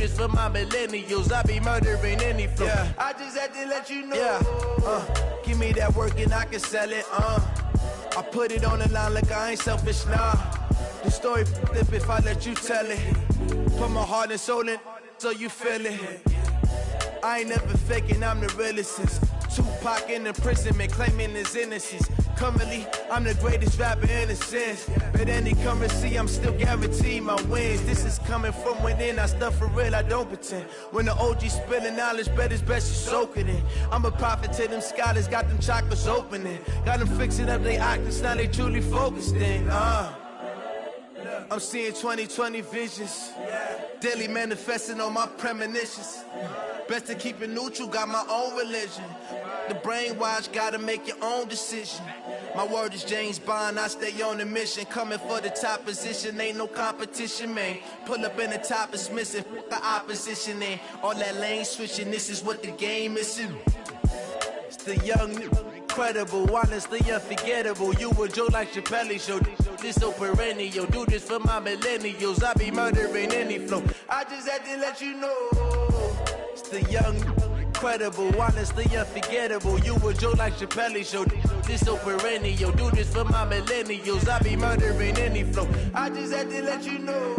this for my millennials. I be murdering any flow. Yeah. I just had to let you know. Yeah. Give me that work and I can sell it. I put it on the line like I ain't selfish, nah. The story flip if I let you tell it. Put my heart and soul in so you feel it. I ain't never faking, I'm the realest since Tupac in imprisonment, claiming his innocence. Currently, I'm the greatest rapper in a sense. But any currency, I'm still guaranteed my wins. This is coming from within, I stuff for real, I don't pretend. When the OG spilling knowledge, bet it's best you soak it in. I'm a prophet to them scholars, got them chakras opening. Got them fixing up they octaves, now they truly focused in. I'm seeing 2020 visions. Daily manifesting on my premonitions. Best to keep it neutral, got my own religion. The brainwash, gotta make your own decision. My word is James Bond, I stay on the mission. Coming for the top position, ain't no competition, man. Pull up in the top, it's missing, the opposition in. All that lane switching, this is what the game is in. It's the young, incredible, honestly unforgettable. You a Joe like Chappelle show. This so perennial, do this for my millennials. I be murdering any flow. I just had to let you know. It's the young, incredible, honestly unforgettable. You a Joe like Chappelle show. This so perennial, do this for my millennials. I be murdering any flow. I just had to let you know.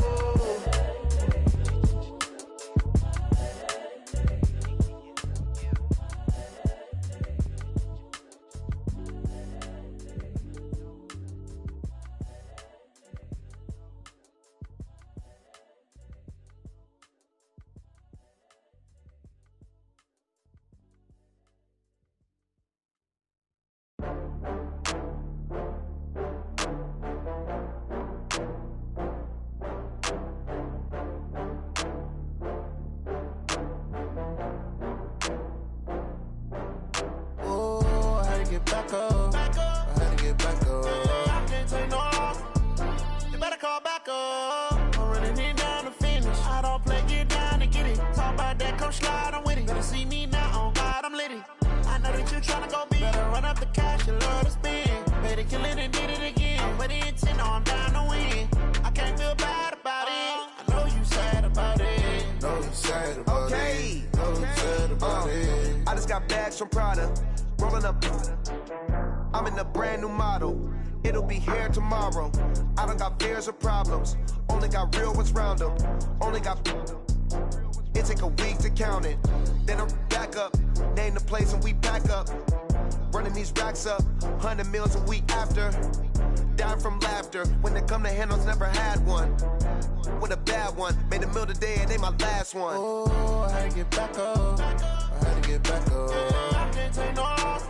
Back up. I had to get back up. I can't take no loss. You better call back up. I'm running it down to finish. I don't play, get down and get it. Talk about that, come slide, I'm with it. Better see me now, on God, I'm lit it. I know that you tryna go big. Better run up the cash, you love to spend. Better kill it and did it again. I'm with the intent, no, I'm down to win. I can't feel bad about it. I know you sad about it. Know you sad about it. Know you sad about it. I just got bags from Prada. Rolling up, I'm in a brand new model. It'll be here tomorrow. I don't got fears or problems. Only got real ones round them. Only got. It take a week to count it. Then I'm back up. Name the place and we pack up. Running these racks up. 100 meals a week after. Down from laughter. When they come to handles, never had one. With a bad one. Made a meal today and they my last one. Oh, I had to get back up. I had to get back up. I can't take no loss.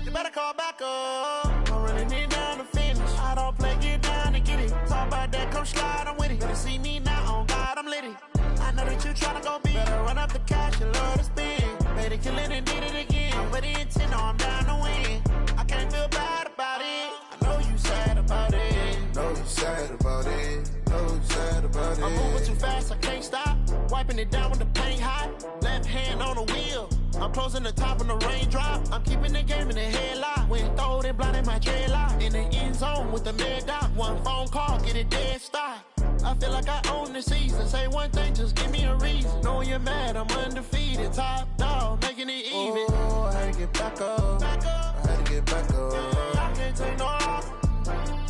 You better call back up. I'm running it down to finish. I don't play, get down and get it. Talk about that, come slide, I'm with it. Better see me now, on God, I'm lit it. I know that you tryna go big. Better run up the cash, you love to spend. Better kill it and did it again. I'm with the intent, no, I'm down to win. I can't feel bad about it. I know you sad about it. Know you sad about it. Know you sad about it. I'm moving too fast, I can't stop. Wiping it down when the paint hot. Left hand on the wheel. I'm closing the top when the raindrop. I'm keeping the game in the headlock. When throwed and blinded my dreadlock. In the end zone with the mad dot. One phone call, get it dead stop. I feel like I own the season. Say one thing, just give me a reason. Knowing you're mad, I'm undefeated. Top dog, making it even. Oh, I had to get back up. I had to get back up. I can't take no loss.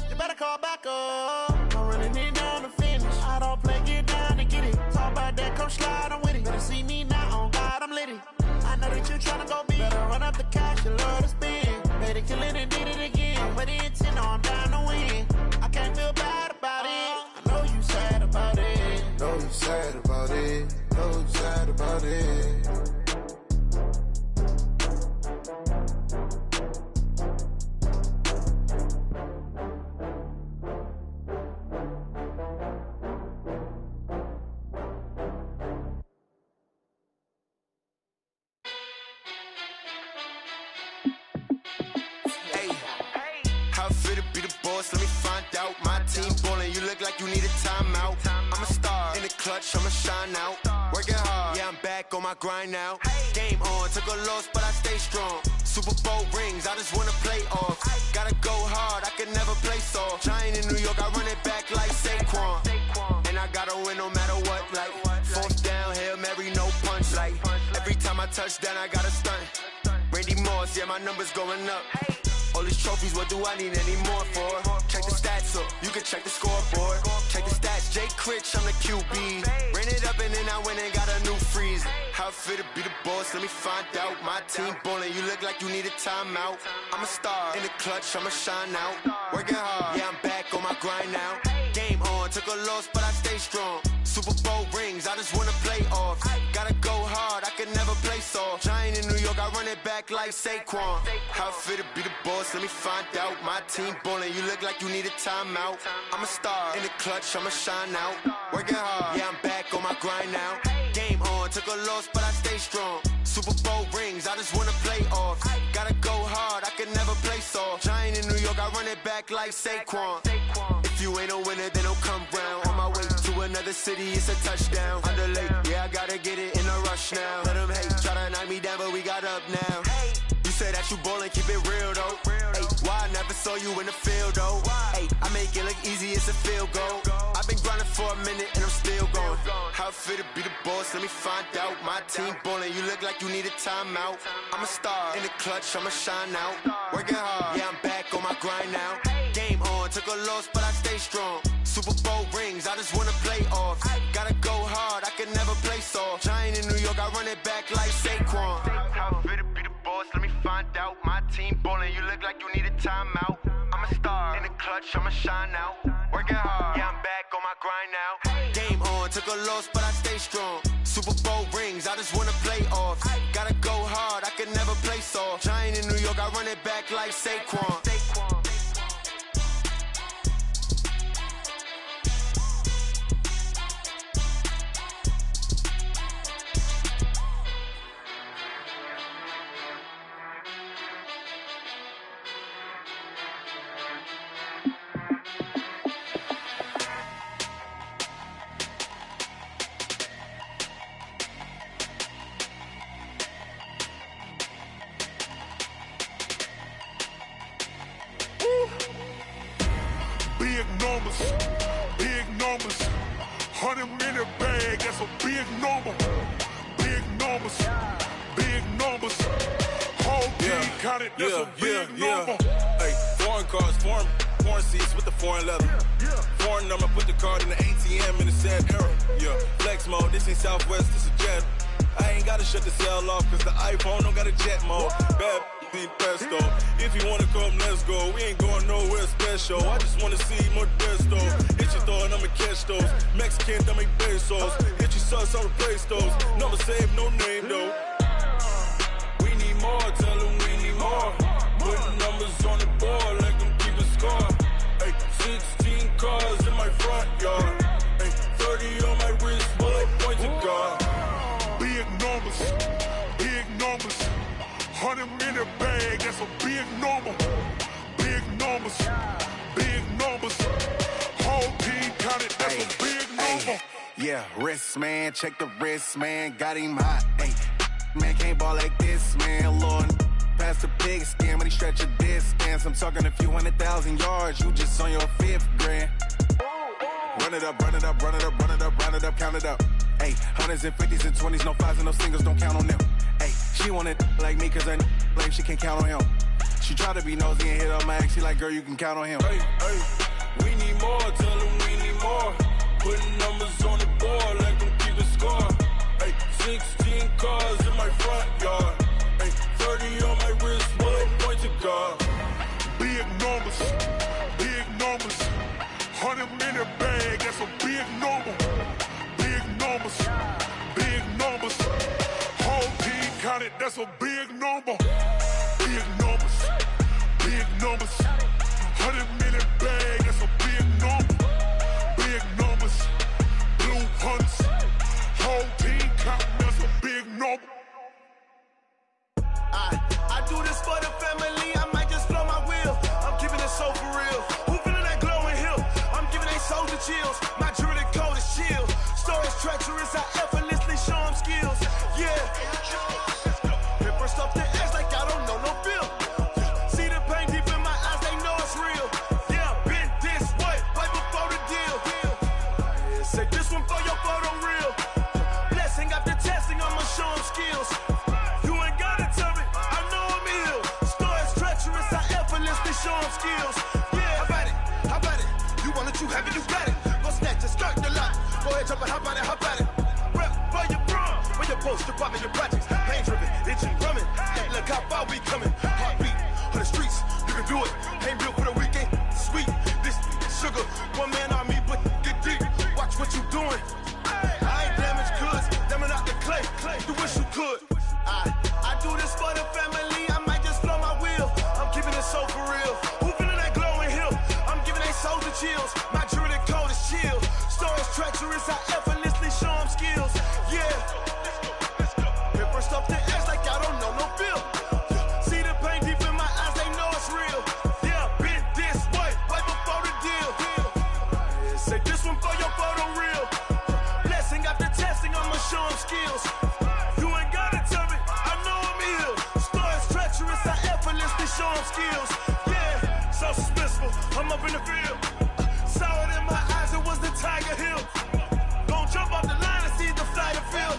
You better call back up. I'm running it down to finish. I don't play, get down and get it. Talk about that, come slide, I'm with it. Better see me now, on God, I'm lit it. I know that you tryna go big. Better run up the cash, you love to spend. Better kill it and did it again. I'm with the intent, no, I'm down to win. I can't feel bad about it. I know you sad about it. Know you sad about it. Know you sad about it. Let me find out. My team ballin', you look like you need a timeout. I'm a star in the clutch, I'ma shine out. Working hard, yeah, I'm back on my grind now. Game on, took a loss, but I stay strong. Super Bowl rings, I just wanna play off. Gotta go hard, I can never play soft. Giant in New York, I run it back like Saquon. And I gotta win no matter what, like fourth down. like every time I touch down, I got a stunt. Randy Moss, yeah, my numbers going up. All these trophies, what do I need any more for? Check the stats up, you can check the scoreboard. Check the stats, Jay Critch, I'm the QB. Ran it up and then I went and got a new freeze. How it feel to be the boss, let me find out. My team ballin', you look like you need a timeout. I'm a star, in the clutch, I'ma shine out. Working hard, yeah, I'm back on my grind now. Game on, took a loss, but I stay strong. Super Bowl rings, I just wanna play off. Gotta go hard, I can never play soft. Giant in New York, I run it back like Saquon. How it feel to be the boss, let me find out. My team ballin', you look like you need a timeout. I'm a star, in the clutch, I'ma shine out. Working hard, yeah, I'm back on my grind now. Game on, took a loss, but I stay strong. Super Bowl rings, I just wanna play off. Gotta go hard, I can never play soft. Giant in New York, I run it back like Saquon. If you ain't a winner, then don't come round. On my way to another city, it's a touchdown. Underlay, yeah, I gotta get it in a rush now. Let them hate, try to knock me down, but we got up now. You say that you ballin', keep it real though. Hey, why I never saw you in the field though? Hey, I make it look easy, it's a field goal. I've been grinding for a minute and I'm still going. How it feel to be the boss, let me find out. My team ballin', you look like you need a timeout. I'm a star, in the clutch, I'ma shine out. Working hard, yeah, I'm back on my grind now. Game on, took a loss, but I stay strong. Super Bowl rings, I just wanna play off. Gotta go hard, I can never play soft. Giant in New York, I run it back like Saquon. How it feel to be the boss, let me find out. My team ballin', you look like you need a timeout. I'm a star, in the clutch, I'ma shine out. Working hard, yeah, I'm back on my grind now. Game on, took a loss, but I stay strong. Super Bowl rings, I just wanna play off. Gotta go hard, I can never play soft. Giant in New York, I run it back like Saquon. Big numbers, 100-minute bag, that's a big number. Big numbers, whole team counted, that's a big number. Hey, foreign cars, foreign seats with the foreign leather. Foreign number, put the card in the ATM in the sad era. Yeah, flex mode, this ain't Southwest, this a jet. I ain't gotta shut the cell off, cause the iPhone don't got a jet mode. Bad ain't pesto. If you wanna come, let's go. We ain't going nowhere special. I just wanna see Modesto. Hit your thought, I'ma catch those. Mexican, I make pesos. Hit your sus, I'll replace those. Number saved, no name though. We need more, tell them we need more. Putting numbers on the board like I'm keeping score. Hey, 16 cars in my front yard. Hey, 30 on my wrist, while I point to God. Big numbers, 100-minute bag, that's a big number. Big numbers, whole team counted, that's a big number. Yeah, wrist man, check the wrist man, got him hot. Ay, man can't ball like this, man. Lord, past the pig skin, but he stretch a distance. I'm talking a few 100,000 yards, you just on your 5th grand. Run it up, count it up. Ay, hundreds and 50s and 20s, no 5s and no singles, don't count on them. Ay, she want it like me, cause her blame she can't count on him. She try to be nosy and hit up my ex, she like, girl, you can count on him. Hey, we need more, tell them we need more. Putting numbers on the board like I'm keeping score. Hey, 16 cars in my front yard. Hey, 30 on my wrist, while I point to God. Big numbers, 100-minute bag, that's a big number. Big numbers, whole team counted, that's a big number. Big numbers, 100-minute bag, that's a big number. Big numbers, blue hunts, whole team counting, that's a big number. I do this for the family, I might just blow my wheel. I'm keeping it so for real. Who feeling that glowing hill? I'm giving they soldier chills. My jewelry code is chill. Stories treacherous, I effortlessly show them skills. Yeah. Paper stuff the edge like I don't know no feel. See the pain deep in my eyes, they know it's real. show them skills. You ain't gotta tell me, I know I'm ill. Stories treacherous, I effortlessly show them skills. Yeah, so suspenseful, I'm up in the field. Saw it in my eyes, it was the Tiger Hill. Gon' jump off the line and see the flight of field.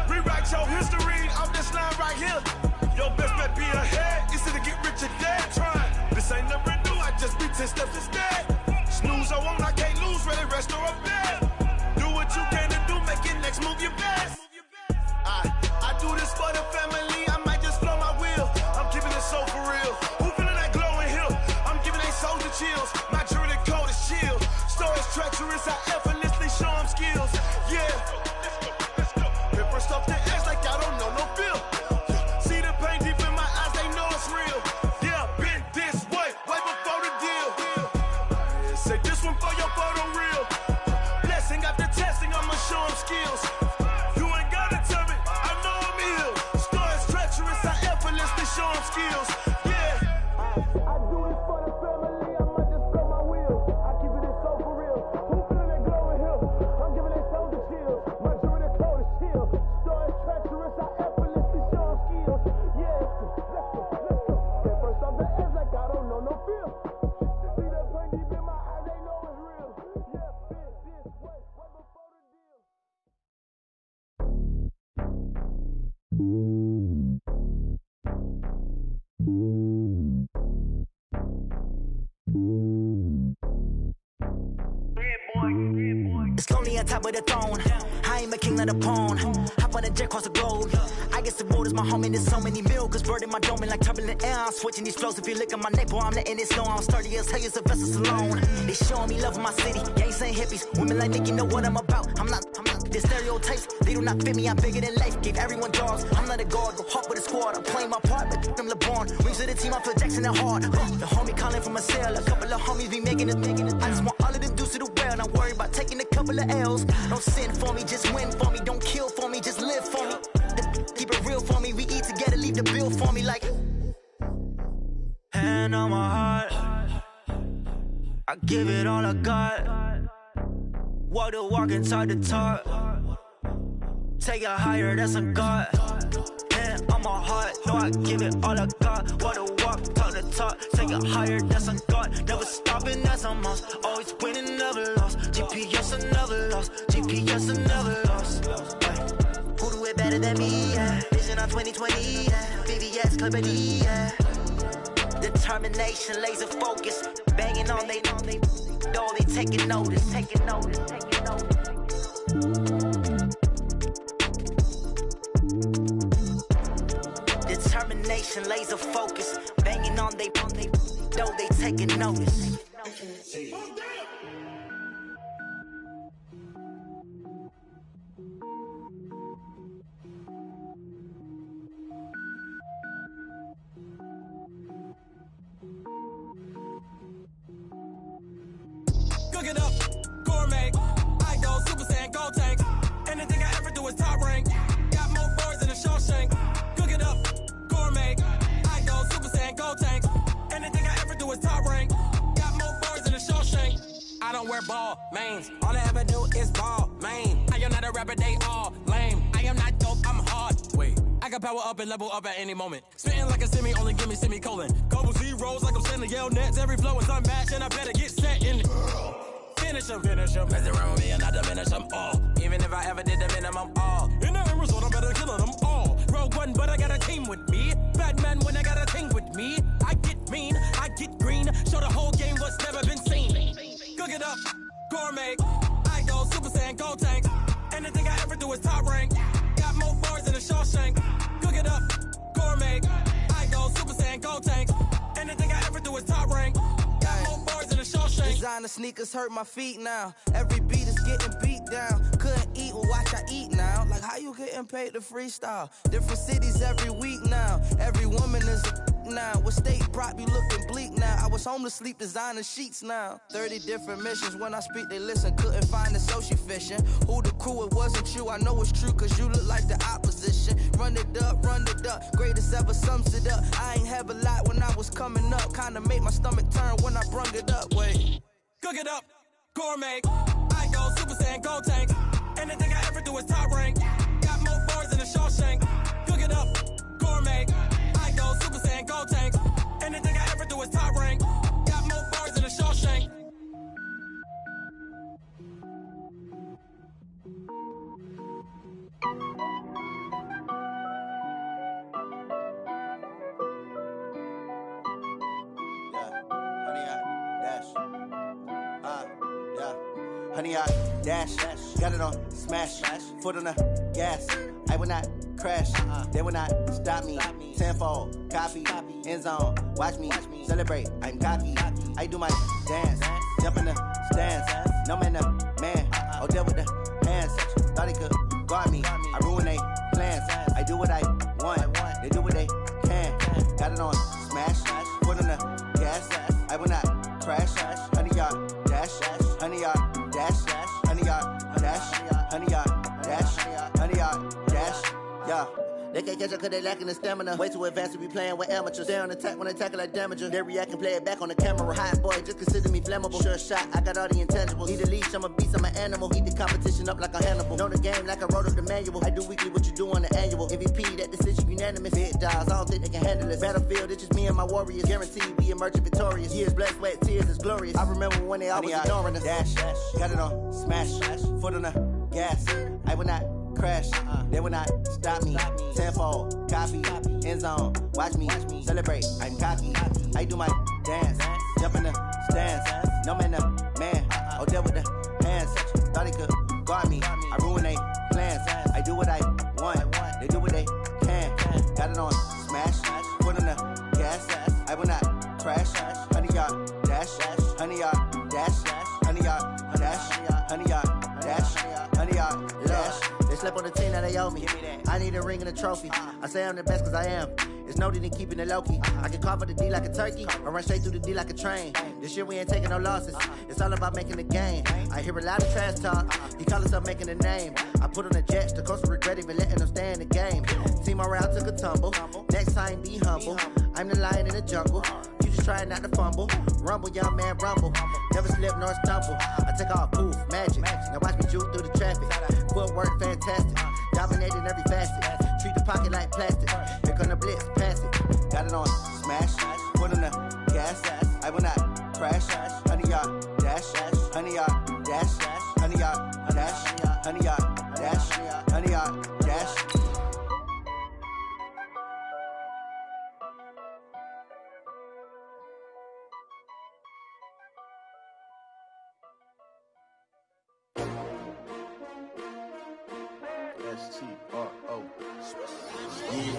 Rewrite your history off this line right here. Your best bet be ahead, easy to get rich or dead trying. This ain't never new, I just be 10 steps instead. Snooze I won't, I can't lose, ready, rest or I'm dead. Do what you can to do, make it next move your best. I do this for the family, I might just blow my wheel. I'm keeping it so for real. Who feeling that glowing hill? I'm giving they souls the chills. My jewelry code is chill. Stories treacherous, I effortlessly show them skills. Yeah. Paper stuff the edge like I don't know no feel. See the pain deep in my eyes, they know it's real. Yeah, been this way before the deal. Say this one for your photo reel. Blessing after testing, I'ma show them skills. You ain't gotta tell me, I know I'm ill. Stories treacherous, I effortlessly show them skills. Yeah. I do this for the family, I might just blow my wheel. I keep it so for real. Who feeling that glowing hill? I'm giving they souls the chills. My jewelry code is chill. Stories treacherous, I effortlessly show them skills. Yeah, let's go. Get first off the edge like I don't know no feel. See that pain deep in my eyes, they know it's real. Yeah, been this way before the deal. It's lonely on top of the throne. I ain't a king, not a pawn. Hop on a jet across the globe. I guess the world is my home and there's so many milks. Bird in my dome and like turbulent air. I'm switching these flows. If you look at my neck, boy, I'm letting it snow. I'm sturdy as hell as a vessel alone. They showing me love in my city. Gangs ain't hippies. Women like Nicki know what I'm about. I'm not the stereotypes. They do not fit me. I'm bigger than life. Gave everyone dogs. I'm not a guard. Go hard with a squad. I'm playing my part, but them LeBron. Rings to the team. I feel Jackson and hard. The homie calling from a cell. A couple of homies be making it. I just want all of them dudes to the well. Not worry about taking a couple of L's. Don't sin for me, just win for me. Don't kill for me, just live for me. Keep it real for me. We eat together, leave the bill for me like. Hand on my heart, I give it all I got. Walk the walk and talk the talk. Take it higher, that's a God. Hand on my heart, no, I give it all I got. Walk the walk, talk the talk. Take it higher, that's a God. Never stopping, that's a must. Always winning, never lost. GPS, I never lost. GPS, I never lost. Who do it better than me? Yeah. Vision on 2020. Yeah. VVS, Clippity. Yeah. Determination, laser focus. Banging on they know they taking notice. Taking notice. Taking notice. Determination, laser focus. Banging on they know they taking notice. Cook it up, gourmet. I go Super Saiyan, gold tank. Anything I ever do is top rank. Got more boards than a Shawshank. Cook it up, gourmet. I go Super Saiyan, gold tank. Anything I ever do is top rank. Got more boards than a Shawshank. I don't wear ball mains. All I ever do is ball main. I am not a rapper, they all lame. I am not dope, I'm hard. Wait, I can power up and level up at any moment. Spitting like a semi, only give me semicolon. Couple zeros like I'm sending yell nets. Every flow is unmatched and I better get set in. Finish them. Mess around with me and I diminish them all. Even if I ever did the minimum all. In the end result, I better kill them all. Rogue One, but I got a team with me. Batman when I got a team with me. I get mean, I get green. Show the whole game what's never been seen. Cook it up, gourmet. I go Super Saiyan, gold tank. Anything I ever do is top rank. Got more bars than a Shawshank. Cook it up, gourmet. I go Super Saiyan, gold tank. Anything I ever do is top rank. Got more bars than a Shawshank. Designer sneakers hurt my feet now. Every beat is getting beat down. Couldn't eat, well watch I eat now. Like how you getting paid to freestyle? Different cities every week now. Every woman is a now. With state prop, you looking bleak now. I was home to sleep, designer sheets now. 30 different missions. When I speak, they listen. Couldn't find it, so she fishing. Who the crew? It wasn't you. I know it's true, cause you look like the opposition. Run it up, greatest ever sums it up. I ain't have a lot when I was coming up. Kinda made my stomach turn when I brung it up. Wait. Cook it up, gourmet. I go Super Saiyan, gold tank. Anything I ever do is top rank. honey, I dash. Got it on smash. Foot on the gas. I will not crash. They will not stop me. Tenfold, copy, end zone. Watch me celebrate. I'm cocky. I do my dance. Jump in the stands. No man, the man. Oh, deal with the hands. Thought he could guard me. I ruin they plans. I do what I want. They do what they can. Got it on smash. Foot on the gas. I will not crash. Honey, yard dash. Honey, yard dash. Honey, yard dash. Honey, yard dash. Honey, yard dash. Yeah. They can't catch up cause they lacking the stamina. Way too advanced to be playing with amateurs. Stay on attack when they tackle like damager. They react and play it back on the camera. Hot boy, just consider me flammable. Sure shot, I got all the intangibles. Need a leash, I'm a beast, I'm an animal. Heat the competition up like a Hannibal. Know the game like I wrote up the manual. I do weekly what you do on the annual. MVP, that decision unanimous. Big dogs, I don't think they can handle it. Battlefield, it's just me and my warriors. Guaranteed we emerging victorious. Years, blood, sweat, tears, it's glorious. I remember when they always ignoring us. Dash, got it on smash. Foot on the gas. I will not crash. They will not stop me. Tenfold, copy, end zone. Watch me celebrate. I'm cocky. I do my dance. Jump in the stands. No man, the man. Oh, deal with the hands. Thought he could guard me. I ruin they plans. I do what I want. They do what they can. Got it on smash. Foot on the gas. I will not crash. Honey, yard dash. Honey, yard dash. Honey, yard dash. Honey, yard dash. Honey, yard dash. They slept on the team that they owe me. I need a ring and a trophy. I say I'm the best cause I am. It's no need in keeping it low-key. I can call for the D like a turkey or run straight through the D like a train. This year we ain't taking no losses. It's all about making the game. I hear a lot of trash talk. He call himself making a name. I put on the Jets. The coach regret even letting them stay in the game. Team around took a tumble. Next time be humble. I'm the lion in the jungle. You just trying not to fumble. Rumble, young man, rumble. Never slip nor stumble. I take off poof, magic. Now watch me juke through the traffic. Footwork fantastic. Dominating every facet. Treat the pocket like plastic. Here come the blitz, pass it. Got it on smash. Foot on the gas. I will not crash. Honey, yard dash. Honey, yard dash. Honey, yard dash. Honey, yard dash. Honey, yard dash. S-T-R-O. Yeah.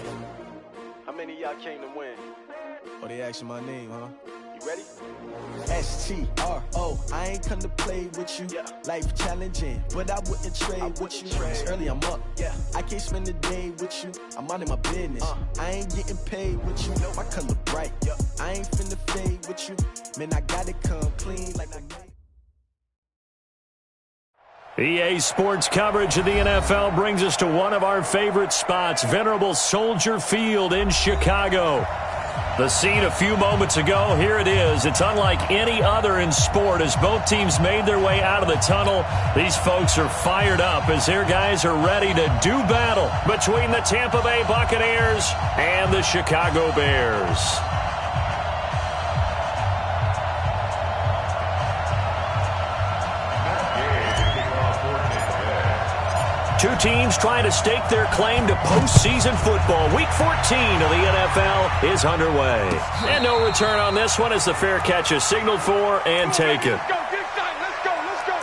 How many of y'all came to win? Oh, they asking my name, huh? You ready? S-T-R-O. I ain't come to play with you. Yeah. Life challenging, but I wouldn't trade with you. It's early, I'm up. Yeah. I can't spend the day with you. I'm minding my business. I ain't getting paid with you. My color bright. Yeah. I ain't finna fade with you. Man, I gotta come clean like a EA Sports coverage of the NFL brings us to one of our favorite spots, venerable Soldier Field in Chicago. The scene a few moments ago, here it is. It's unlike any other in sport as both teams made their way out of the tunnel. These folks are fired up as their guys are ready to do battle between the Tampa Bay Buccaneers and the Chicago Bears. Two teams trying to stake their claim to postseason football. Week 14 of the NFL is underway. And no return on this one as the fair catch is signaled for and taken. Let's go, get excited. Let's go, let's go.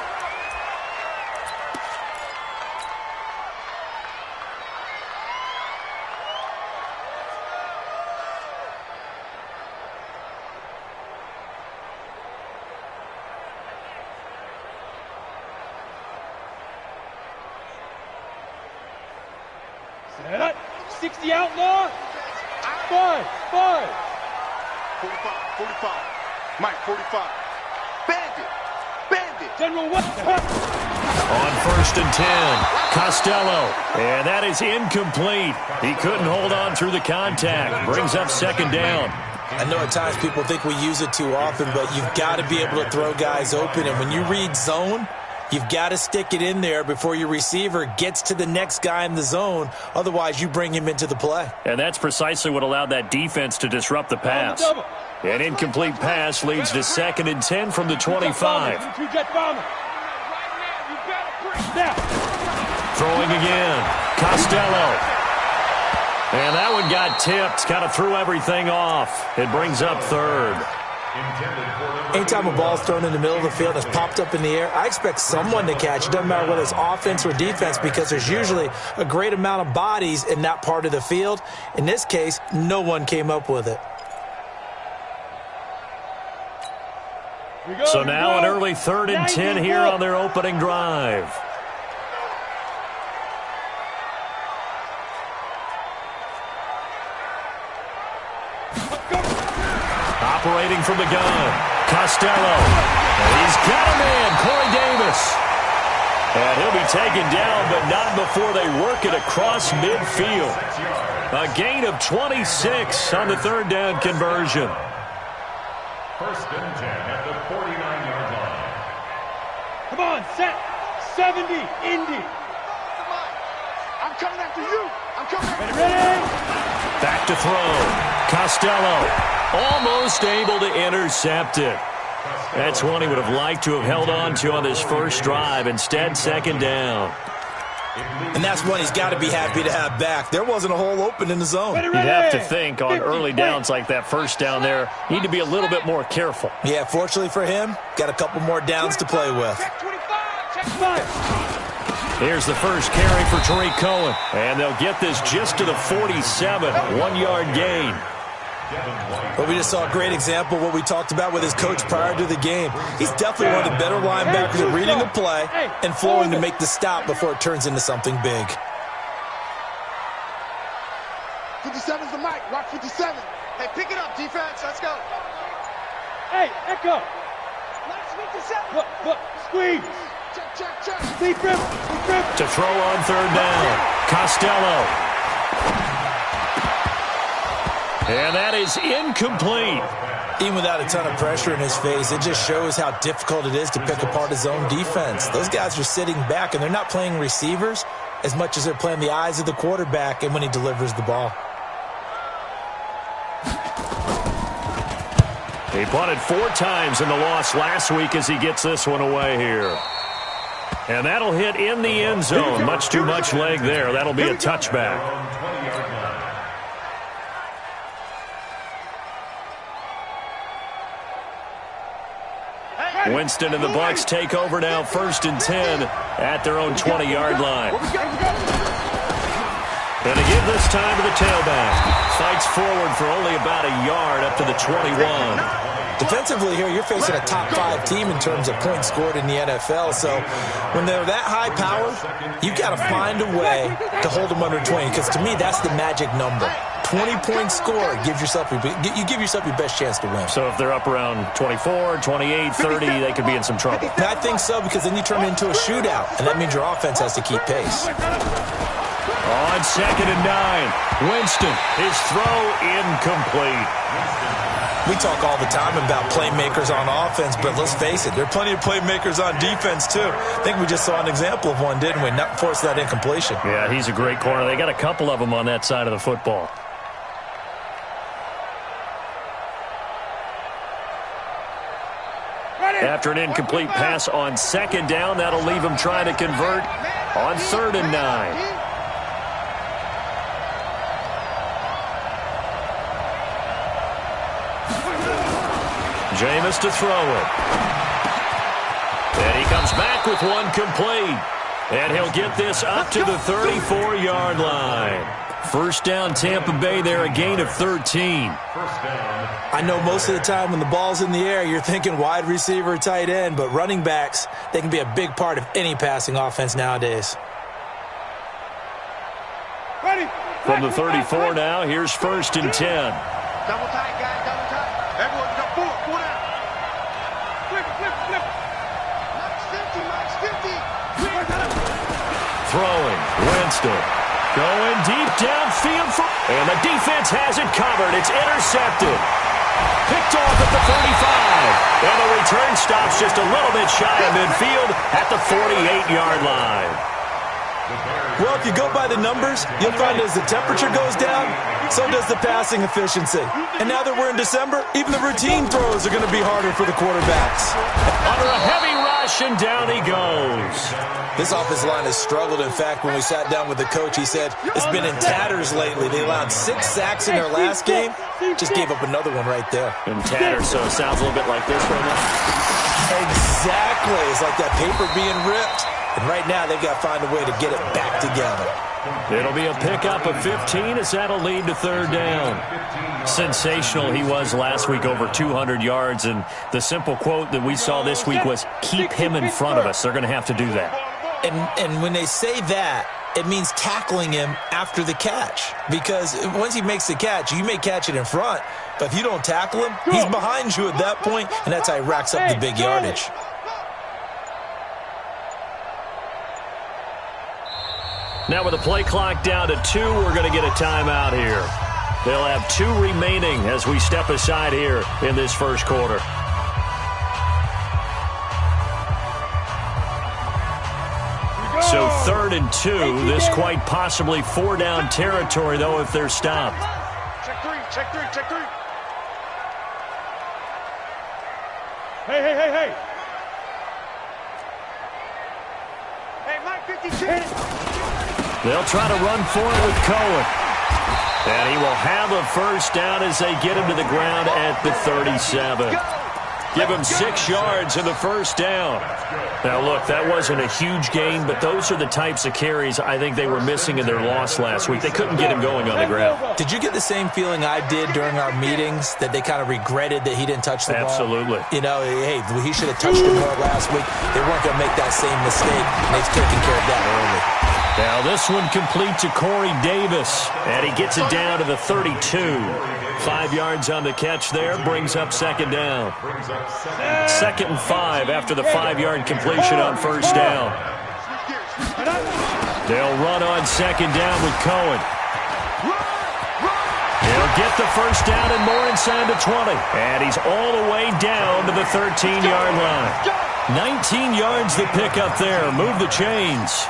Set. 60 outlaw. 5. 45. Mike, 45. Bandit. General what? On 1st and 10, Costello. And that is incomplete. He couldn't hold on through the contact. Brings up 2nd down. I know at times people think we use it too often, but you've got to be able to throw guys open. And when you read zone, you've got to stick it in there before your receiver gets to the next guy in the zone. Otherwise, you bring him into the play. And that's precisely what allowed that defense to disrupt the pass. An incomplete pass leads to 2nd and 10 from the 25. Throwing again. Costello. And that one got tipped. Kind of threw everything off. It brings up 3rd. Anytime a ball's thrown in the middle of the field and it's popped up in the air, I expect someone to catch. It doesn't matter whether it's offense or defense because there's usually a great amount of bodies in that part of the field. In this case, no one came up with it. So now an early 3rd and 10 here on their opening drive. Operating from the gun, Costello. And he's got a man, Corey Davis. And he'll be taken down, but not before they work it across midfield. A gain of 26 on the 3rd down conversion. 1st and 10 at the 49-yard line. Come on, set. 70, Indy. I'm coming after you. I'm coming after you. Ready? Back to throw. Costello almost able to intercept it. That's one he would have liked to have held on to on this first drive. Instead, 2nd down. And that's one he's got to be happy to have back. There wasn't a hole open in the zone. You'd have to think on early downs like that first down there, need to be a little bit more careful. Yeah, fortunately for him, got a couple more downs to play with. Here's the first carry for Tariq Cohen. And they'll get this just to the 47, 1-yard gain. But we just saw a great example of what we talked about with his coach prior to the game. He's definitely one of the better linebackers at reading the play and flowing to make the stop before it turns into something big. 57's the mic. Rock 57. Hey, pick it up, defense. Let's go. Hey, Echo. Let's 57. Look, squeeze. Check. Deep rip. To throw on 3rd down, Costello. And that is incomplete. Even without a ton of pressure in his face, it just shows how difficult it is to pick apart his own defense. Those guys are sitting back, and they're not playing receivers as much as they're playing the eyes of the quarterback and when he delivers the ball. He punted 4 times in the loss last week as he gets this one away here. And that'll hit in the end zone. Much too much leg there. That'll be a touchback. Winston and the Bucs take over now, 1st and 10 at their own 20-yard line. And again this time to the tailback. Fights forward for only about a yard up to the 21. Defensively here, you're facing a top 5 team in terms of points scored in the NFL. So when they're that high powered, you got to find a way to hold them under 20. Because to me, that's the magic number. 20 points scored, you give yourself your best chance to win. So if they're up around 24, 28, 30, they could be in some trouble. And I think so, because then you turn it into a shootout, and that means your offense has to keep pace. On 2nd and 9, Winston, his throw incomplete. We talk all the time about playmakers on offense, but let's face it, there are plenty of playmakers on defense, too. I think we just saw an example of one, didn't we? Not force that incompletion. Yeah, he's a great corner. They got a couple of them on that side of the football. After an incomplete pass on 2nd down, that'll leave him trying to convert on 3rd and 9. Jameis to throw it. And he comes back with one complete. And he'll get this up to the 34-yard line. 1st down, Tampa Bay there, a gain of 13. I know most of the time when the ball's in the air, you're thinking wide receiver, tight end, but running backs, they can be a big part of any passing offense nowadays. From the 34 now, here's 1st and 10. Double tight, guys. Double tight. Everyone, go forward. Pull down. Flip. Max 50. Throwing, Winston. Going deep downfield. And the defense has it covered. It's intercepted. Picked off at the 35. And the return stops just a little bit shy of midfield at the 48-yard line. Well, if you go by the numbers, you'll find as the temperature goes down, so does the passing efficiency. And now that we're in December, even the routine throws are going to be harder for the quarterbacks. Under a heavy rush, rush, and down he goes. This offensive line has struggled. In fact, when we sat down with the coach, he said it's been in tatters lately. They allowed 6 sacks in their last game. Just gave up another one right there. In tatters, so it sounds a little bit like this right now. Exactly. It's like that paper being ripped. And right now, they've got to find a way to get it back together. It'll be a pickup of 15 as that'll lead to third down. Sensational he was last week, over 200 yards. And the simple quote that we saw this week was, keep him in front of us. They're going to have to do that. And when they say that, it means tackling him after the catch. Because once he makes the catch, you may catch it in front. But if you don't tackle him, he's behind you at that point, and that's how he racks up the big yardage. Now with the play clock down to 2, we're going to get a timeout here. They'll have 2 remaining as we step aside here in this first quarter. So 3rd and 2, this quite possibly 4-down territory, though, if they're stopped. Check 3, check 3, check 3. Hey. Hey, Mike, 52. They'll try to run for it with Cohen. And he will have a first down as they get him to the ground at the 37. Give him 6 yards in the first down. Now, look, that wasn't a huge gain, but those are the types of carries I think they were missing in their loss last week. They couldn't get him going on the ground. Did you get the same feeling I did during our meetings, that they kind of regretted that he didn't touch the ball? Absolutely. You know, hey, he should have touched it more last week. They weren't going to make that same mistake, and they've taken care of that early. Now this one complete to Corey Davis, and he gets it down to the 32. 5 yards on the catch there, brings up second down. 2nd and 5 after the 5-yard completion on first down. They'll run on second down with Cohen. He'll get the first down and more inside the 20. And he's all the way down to the 13-yard line. 19 yards to pick up there. Move the chains.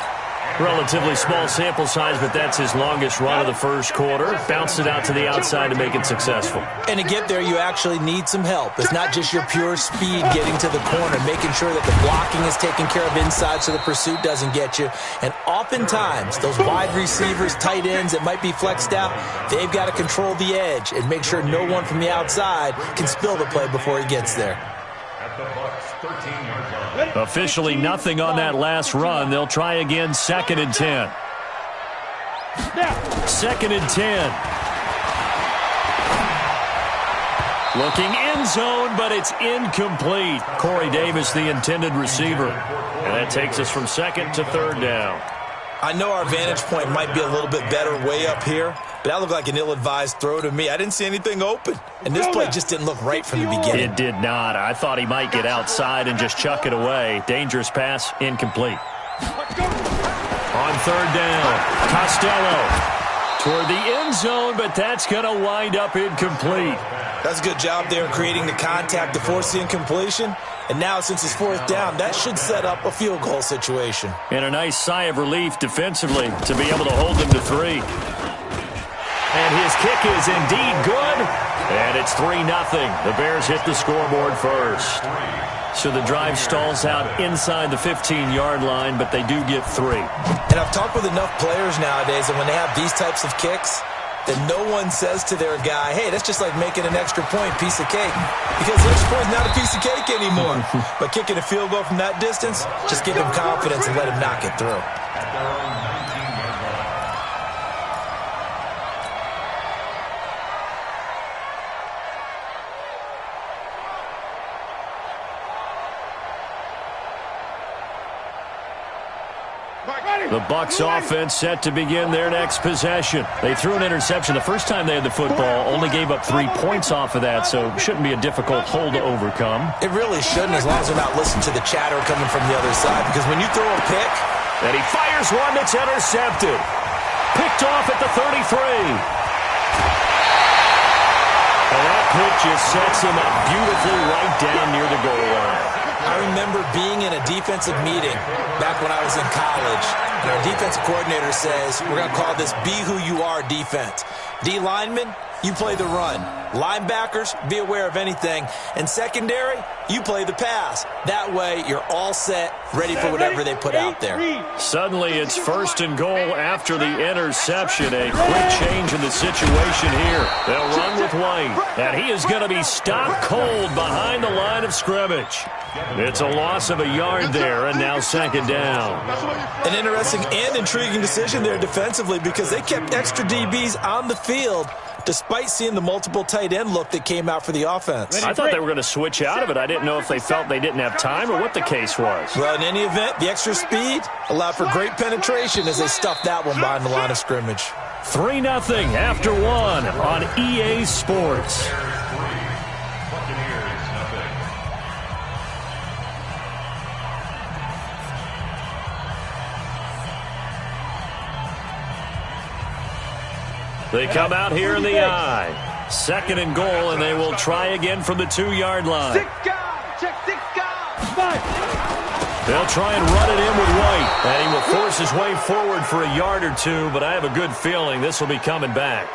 Relatively small sample size, but that's his longest run of the first quarter. Bounced it out to the outside to make it successful. And to get there, you actually need some help. It's not just your pure speed getting to the corner, making sure that the blocking is taken care of inside so the pursuit doesn't get you. And oftentimes, those wide receivers, tight ends that might be flexed out, they've got to control the edge and make sure no one from the outside can spill the play before he gets there. At the Bucs 13-yard line. Officially nothing on that last run. They'll try again, 2nd and 10. 2nd and 10. Looking end zone, but it's incomplete. Corey Davis, the intended receiver. And that takes us from 2nd to 3rd down. I know our vantage point might be a little bit better way up here, but that looked like an ill-advised throw to me. I didn't see anything open, and this play just didn't look right from the beginning. It did not. I thought he might get outside and just chuck it away. Dangerous pass, incomplete. On 3rd down, Costello toward the end zone, but that's going to wind up incomplete. That's a good job there creating the contact to force the incompletion. And now, since it's 4th down, that should set up a field goal situation. And a nice sigh of relief defensively to be able to hold them to 3. And his kick is indeed good. And it's 3-0. The Bears hit the scoreboard first. So the drive stalls out inside the 15-yard line, but they do get 3. And I've talked with enough players nowadays that when they have these types of kicks, that no one says to their guy, hey, that's just like making an extra point, piece of cake. Because the extra point is not a piece of cake anymore. But kicking a field goal from that distance, just give him confidence and let him knock it through. The Bucs offense set to begin their next possession. They threw an interception the first time they had the football, only gave up 3 points off of that, so shouldn't be a difficult hole to overcome. It really shouldn't, as long as they're not listening to the chatter coming from the other side, because when you throw a pick, and he fires one that's intercepted. Picked off at the 33. And that pitch just sets him up beautifully right down near the goal line. I remember being in a defensive meeting back when I was in college, And our defensive coordinator says we're going to call this be who you are defense. D linemen, you play the run. Linebackers, be aware of anything. And secondary, you play the pass. That way, you're all set, ready for whatever they put out there. Suddenly, it's 1st and goal after the interception. A quick change in the situation here. They'll run with White, and he is going to be stopped cold behind the line of scrimmage. It's a loss of a yard there, and now 2nd down. An interesting and intriguing decision there defensively because they kept extra DBs on the field despite seeing the multiple tight end look that came out for the offense. I thought they were going to switch out of it. I didn't know if they felt they didn't have time or what the case was. Well, in any event, the extra speed allowed for great penetration as they stuffed that one behind the line of scrimmage. 3-0 after 1 on EA Sports. They come out here in the I. 2nd and goal, and they will try again from the 2-yard line. They'll try and run it in with White, and he will force his way forward for a yard or two, but I have a good feeling this will be coming back.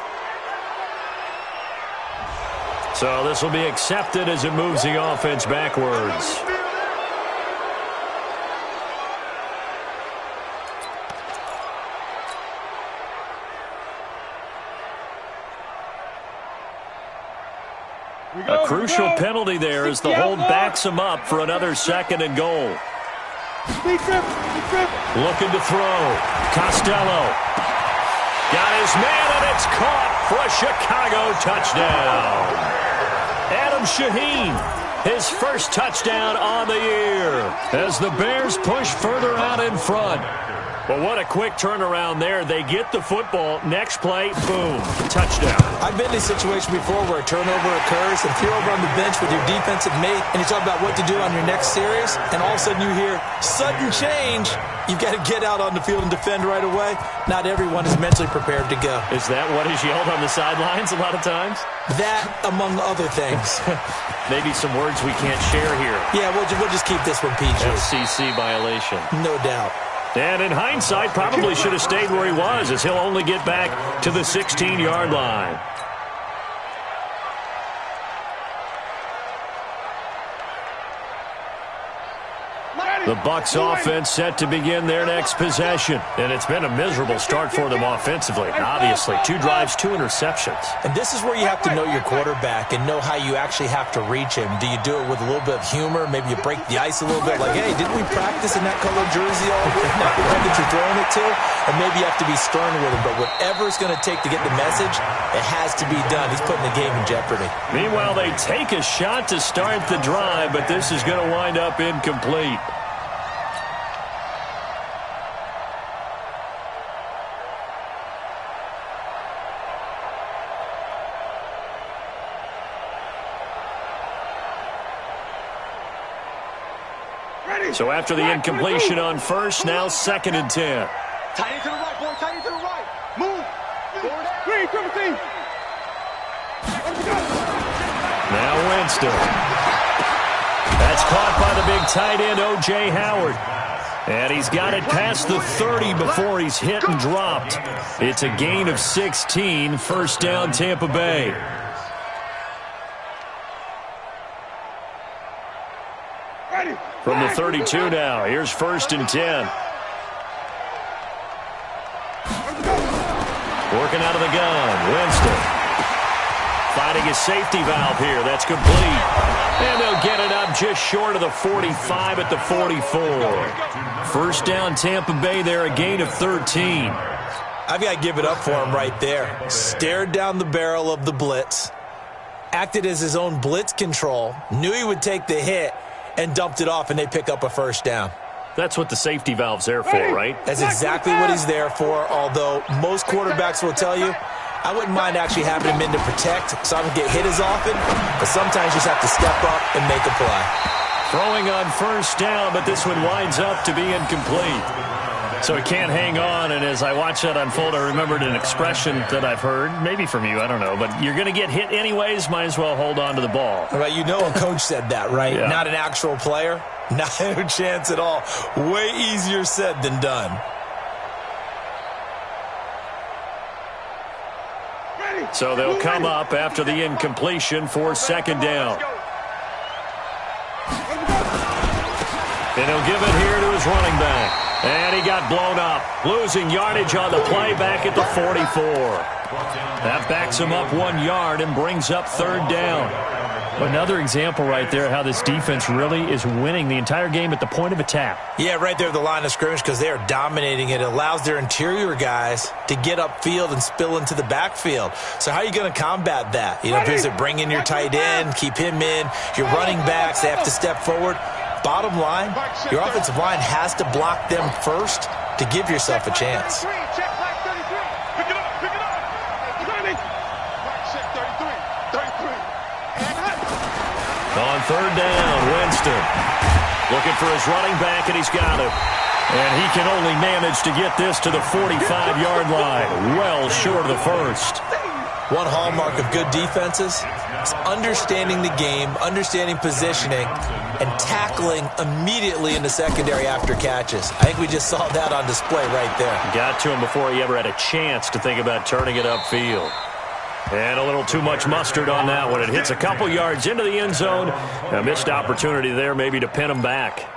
So this will be accepted as it moves the offense backwards. A crucial penalty there as the hold backs him up for another 2nd and goal. Looking to throw. Costello. Got his man, and it's caught for a Chicago touchdown. Adam Shaheen, his first touchdown on the year as the Bears push further out in front. Well, what a quick turnaround there. They get the football. Next play, boom, touchdown. I've been in a situation before where a turnover occurs, and if you're over on the bench with your defensive mate, and you talk about what to do on your next series, and all of a sudden you hear sudden change, you've got to get out on the field and defend right away. Not everyone is mentally prepared to go. Is that what is yelled on the sidelines a lot of times? That, among other things. Maybe some words we can't share here. Yeah, we'll just keep this one PG. FCC violation. No doubt. And in hindsight, probably should have stayed where he was, as he'll only get back to the 16-yard line. The Bucs offense set to begin their next possession. And it's been a miserable start for them offensively. Obviously, 2 drives, 2 interceptions. And this is where you have to know your quarterback and know how you actually have to reach him. Do you do it with a little bit of humor? Maybe you break the ice a little bit. Like, hey, didn't we practice in that colored jersey all week? Now, the one that you're throwing it to? And maybe you have to be stern with him. But whatever it's going to take to get the message, it has to be done. He's putting the game in jeopardy. Meanwhile, they take a shot to start the drive, but this is going to wind up incomplete. So after the incompletion on first, now 2nd and 10. Tight end to the right, boy. Tight end to the right. Move. Green, triple team. Now Winston. That's caught by the big tight end, O.J. Howard. And he's got it past the 30 before he's hit and dropped. It's a gain of 16, 1st down Tampa Bay. From the 32 now, here's 1st and 10. Working out of the gun, Winston. Finding a safety valve here, that's complete. And they'll get it up just short of the 45 at the 44. 1st down Tampa Bay there, a gain of 13. I've got to give it up for him right there. Stared down the barrel of the blitz, acted as his own blitz control, knew he would take the hit, and dumped it off, and they pick up a 1st down. That's what the safety valve's there for, right? That's exactly what he's there for, although most quarterbacks will tell you, I wouldn't mind actually having him in to protect so I don't get hit as often, but sometimes you just have to step up and make a play. Throwing on 1st down, but this one winds up to be incomplete. So he can't hang on, and as I watch that unfold, I remembered an expression that I've heard, maybe from you, I don't know, but you're going to get hit anyways, might as well hold on to the ball. Right, you know a coach said that, right? Yeah. Not an actual player. No chance at all. Way easier said than done. So they'll come up after the incompletion for second down. And he'll give it here to his running back. And he got blown up, losing yardage on the play back at the 44. That backs him up 1 yard and brings up third down. Another example right there how this defense really is winning the entire game at the point of attack. Yeah, right there at the line of scrimmage because they are dominating it. It allows their interior guys to get upfield and spill into the backfield. So how are you going to combat that? You know, if it's bring in your tight end, keep him in, your running backs, they have to step forward. Bottom line, your offensive line has to block them first to give yourself a chance. On third down, Winston looking for his running back, and he's got it. And he can only manage to get this to the 45-yard line, well short of the first. One hallmark of good defenses is understanding the game, understanding positioning, and tackling immediately in the secondary after catches. I think we just saw that on display right there. Got to him before he ever had a chance to think about turning it upfield. And a little too much mustard on that one. It hits a couple yards into the end zone. A missed opportunity there maybe to pin him back.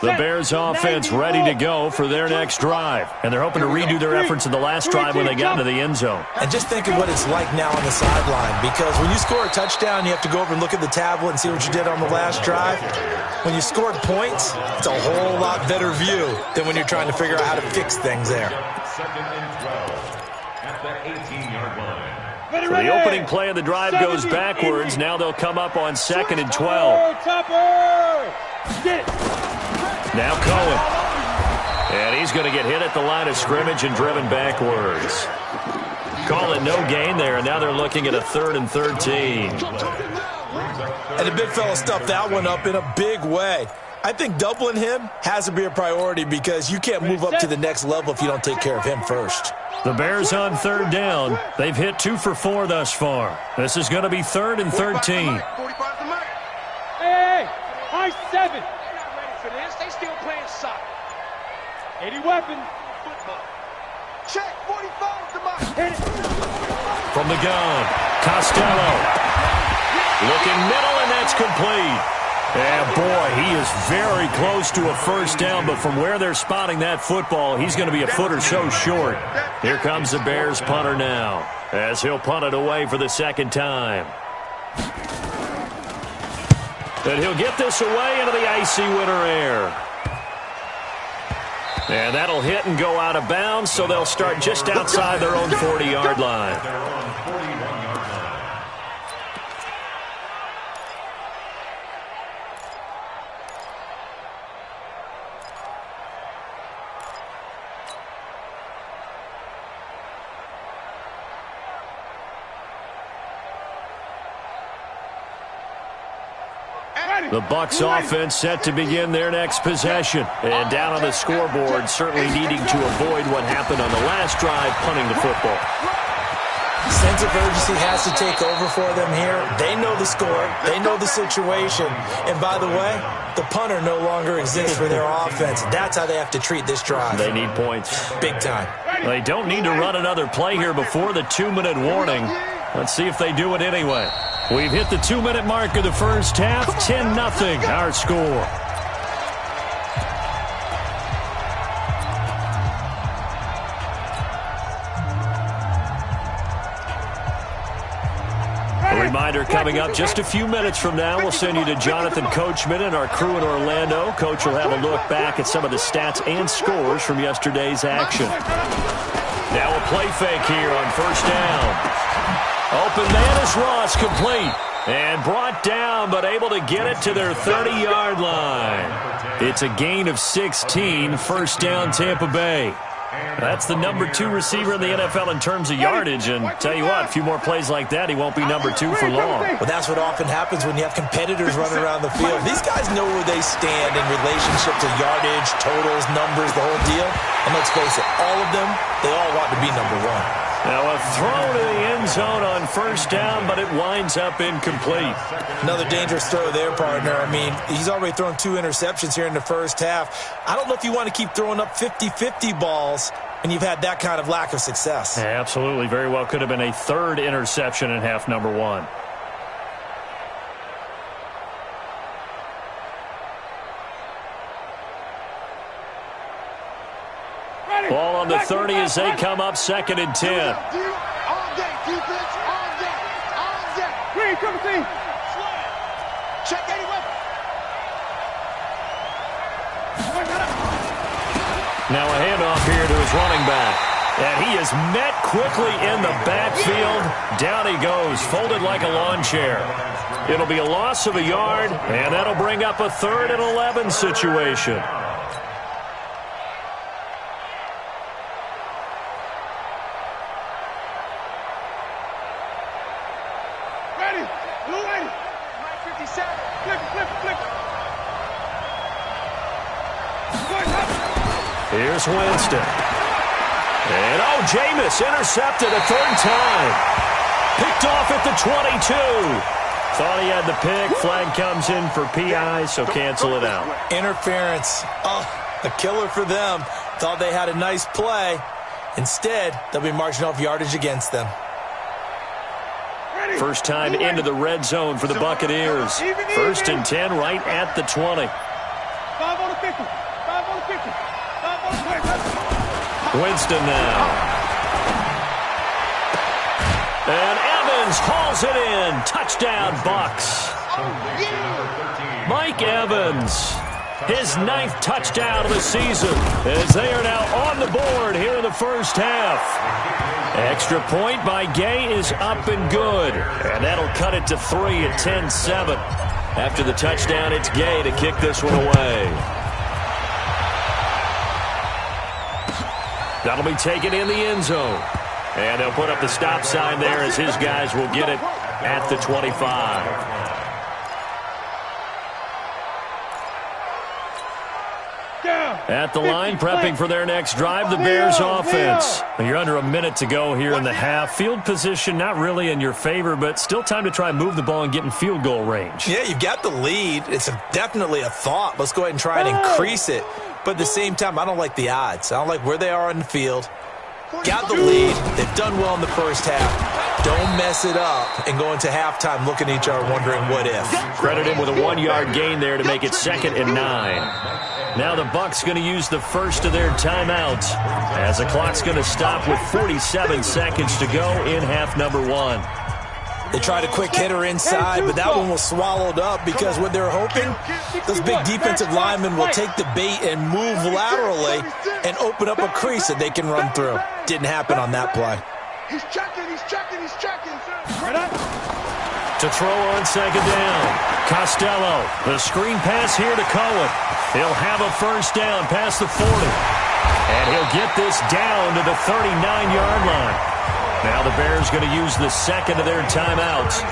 The Bears offense ready to go for their next drive. And they're hoping to redo their efforts in the last drive when they got into the end zone. And just think of what it's like now on the sideline. Because when you score a touchdown, you have to go over and look at the tablet and see what you did on the last drive. When you scored points, it's a whole lot better view than when you're trying to figure out how to fix things there. Second and 12 at the 18-yard line. So the opening play of the drive goes backwards. Now they'll come up on second and 12. Now Cohen. And he's going to get hit at the line of scrimmage and driven backwards. Call it no gain there, and now they're looking at a 3rd and 13. And the big fella stuffed that one up in a big way. I think doubling him has to be a priority because you can't move up to the next level if you don't take care of him first. The Bears on third down. They've hit 2 for 4 thus far. This is going to be 3rd and 13. Hey, high 7. They're not ready for this. They still playing soccer. 80 weapons. Football. Check 45 to my. Hit it. From the gun, Costello. Looking middle, and that's complete. And, boy, he is very close to a first down, but from where they're spotting that football, he's going to be a foot or so short. Here comes the Bears punter now, as he'll punt it away for the second time. And he'll get this away into the icy winter air. And that'll hit and go out of bounds, so they'll start just outside their own 40-yard line. The Bucs offense set to begin their next possession. And down on the scoreboard, certainly needing to avoid what happened on the last drive, punting the football. Sense of urgency has to take over for them here. They know the score. They know the situation. And by the way, the punter no longer exists for their offense. That's how they have to treat this drive. They need points. Big time. They don't need to run another play here before the 2-minute warning. Let's see if they do it anyway. We've hit the 2-minute mark of the first half. 10-0 our score. A reminder coming up just a few minutes from now. We'll send you to Jonathan Coachman and our crew in Orlando. Coach will have a look back at some of the stats and scores from yesterday's action. Now a play fake here on first down. Open man is Ross, complete. And brought down, but able to get it to their 30-yard line. It's a gain of 16, first down Tampa Bay. That's the number 2 receiver in the NFL in terms of yardage. And tell you what, a few more plays like that, he won't be number 2 for long. Well, that's what often happens when you have competitors running around the field. These guys know where they stand in relationship to yardage, totals, numbers, the whole deal. And let's face it, all of them, they all want to be number 1. Now a throw to the end zone on first down, but it winds up incomplete. Another dangerous throw there, partner. I mean, he's already thrown 2 interceptions here in the first half. I don't know if you want to keep throwing up 50-50 balls when you've had that kind of lack of success. Absolutely. Very well could have been a third interception in half number one. Ball on the 30 as they come up 2nd and 10. All day, defense, all day, all day. Green, come see. Check any weapon. Now a handoff here to his running back. And he is met quickly in the backfield. Down he goes, folded like a lawn chair. It'll be a loss of a yard, and that'll bring up a 3rd and 11 situation. Here's Winston. And, Jameis intercepted a 3rd time. Picked off at the 22. Thought he had the pick. Flag comes in for PI, so cancel it out. Interference. A killer for them. Thought they had a nice play. Instead, they'll be marching off yardage against them. First time into the red zone for the Buccaneers. 1st and 10 right at the 20. 5 on the 50. 5 on the 50. Winston now. And Evans hauls it in. Touchdown, Bucs. Mike Evans, his 9th touchdown of the season, as they are now on the board here in the first half. Extra point by Gay is up and good. And that'll cut it to 3 at 10-7. After the touchdown, it's Gay to kick this one away. That'll be taken in the end zone. And they'll put up the stop sign there as his guys will get it at the 25. At the line, prepping for their next drive, the Bears offense. You're under a minute to go here in the half. Field position not really in your favor, but still time to try and move the ball and get in field goal range. Yeah, you've got the lead. It's definitely a thought. Let's go ahead and try and increase it. But at the same time, I don't like the odds. I don't like where they are on the field. Got the lead. They've done well in the first half. Don't mess it up and go into halftime looking at each other wondering what if. Credit him with a 1-yard gain there to make it 2nd and 9. Now the Bucs going to use the first of their timeouts as the clock's going to stop with 47 seconds to go in half number one. They tried a quick hitter inside, but that one was swallowed up because what they're hoping, those big defensive linemen will take the bait and move laterally and open up a crease that they can run through. Didn't happen on that play. He's checking. To throw on 2nd down. Costello, the screen pass here to Cohen. He'll have a first down past the 40. And he'll get this down to the 39-yard line. Now the Bears going to use the second of their timeouts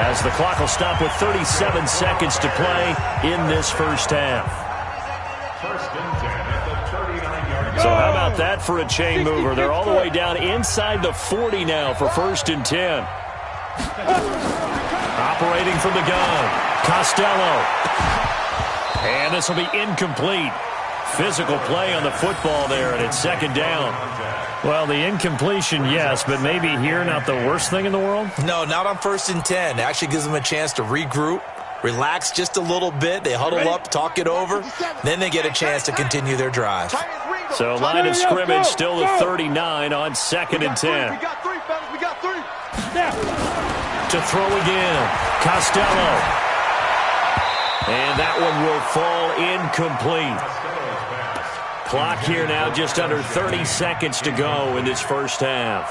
as the clock will stop with 37 seconds to play in this first half. So how about that for a chain mover? They're all the way down inside the 40 now for 1st and 10. Operating from the gun, Costello. And this will be incomplete. Physical play on the football there, and it's 2nd down. Well, the incompletion, yes, but maybe here not the worst thing in the world? No, not on 1st and 10. It actually gives them a chance to regroup, relax just a little bit. They huddle up, talk it over. Then they get a chance to continue their drive. So line of scrimmage still the 39 on 2nd and 10. We got 3, fellas. We got 3. To throw again, Costello. And that one will fall incomplete. Clock here now just under 30 seconds to go in this first half.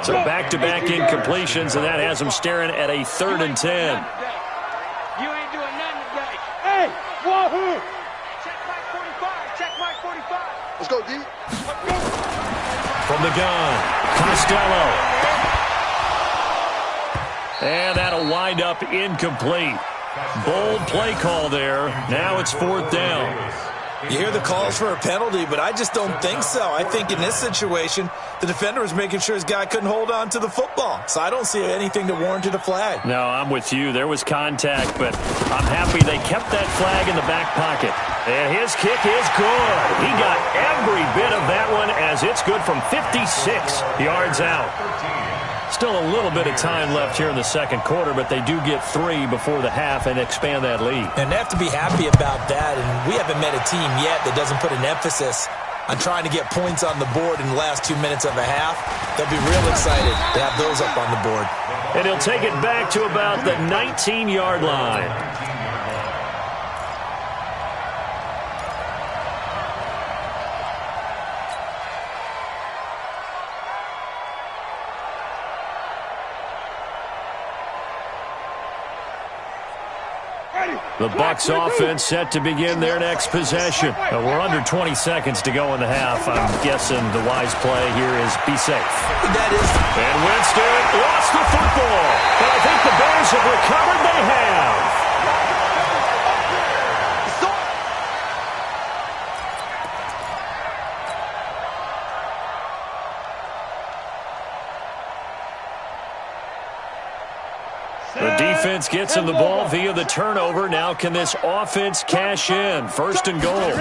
So back-to-back incompletions, and that has them staring at a 3rd and 10. You ain't doing nothing today. Hey, wahoo! Check Mike 45. Check Mike 45. Let's go, D. From the gun, Costello. And that'll wind up incomplete. Bold play call there. Now it's 4th down. You hear the calls for a penalty, but I just don't think so. I think in this situation, the defender was making sure his guy couldn't hold on to the football. So I don't see anything that warranted a flag. No, I'm with you. There was contact, but I'm happy they kept that flag in the back pocket. And his kick is good. He got every bit of as it's good from 56 yards out. Still a little bit of time left here in the second quarter, but they do get 3 before the half and expand that lead. And they have to be happy about that, and we haven't met a team yet that doesn't put an emphasis on trying to get points on the board in the last 2 minutes of a half. They'll be real excited to have those up on the board. And he'll take it back to about the 19-yard line. The Bucs offense set to begin their next possession. We're under 20 seconds to go in the half. I'm guessing the wise play here is be safe. That is. And Winston lost the football. But I think the Bears have recovered. They have. The defense gets him the ball via the turnover. Now can this offense cash in? First and goal. And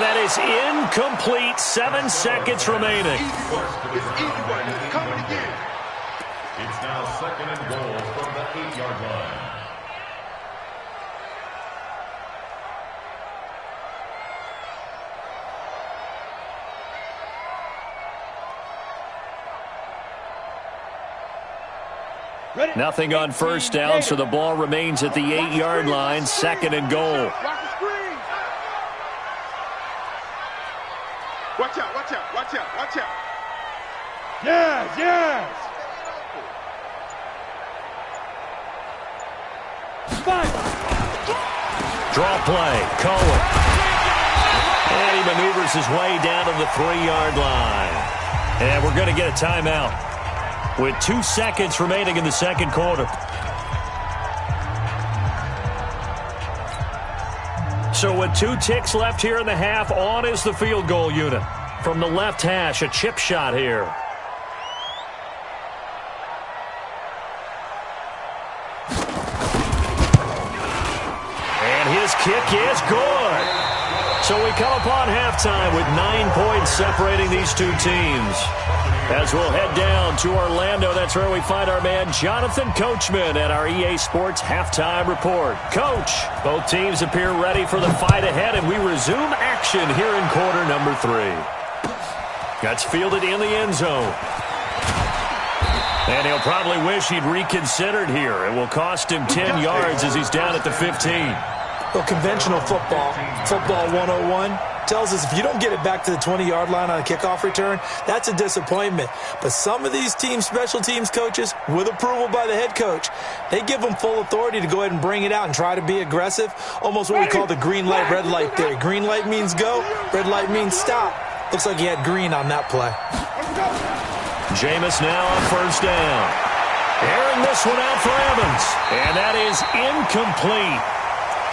that is incomplete. 7 seconds remaining. It's now second and goal from the 8-yard line. Nothing on first down, so the ball remains at the 8-yard line. Second and goal. Watch out, watch out, watch out, watch out. Yes, yes. Draw play. Cohen. And he maneuvers his way down to the 3-yard line. And we're going to get a timeout with 2 seconds remaining in the second quarter. So with 2 ticks left here in the half, on is the field goal unit. From the left hash, a chip shot here. And his kick is good. So we come upon halftime with 9 points separating these two teams. As we'll head down to Orlando, that's where we find our man Jonathan Coachman at our EA Sports Halftime Report. Coach, both teams appear ready for the fight ahead, and we resume action here in quarter number 3. That's fielded in the end zone. And he'll probably wish he'd reconsidered here. It will cost him 10 yards as he's down at the 15. Well, conventional football 101, tells us if you don't get it back to the 20-yard line on a kickoff return, that's a disappointment. But some of these special teams coaches, with approval by the head coach, they give them full authority to go ahead and bring it out and try to be aggressive, almost what we call the green light, red light theory. Green light means go, red light means stop. Looks like he had green on that play. Jameis now on first down. Airing this one out for Evans. And that is incomplete.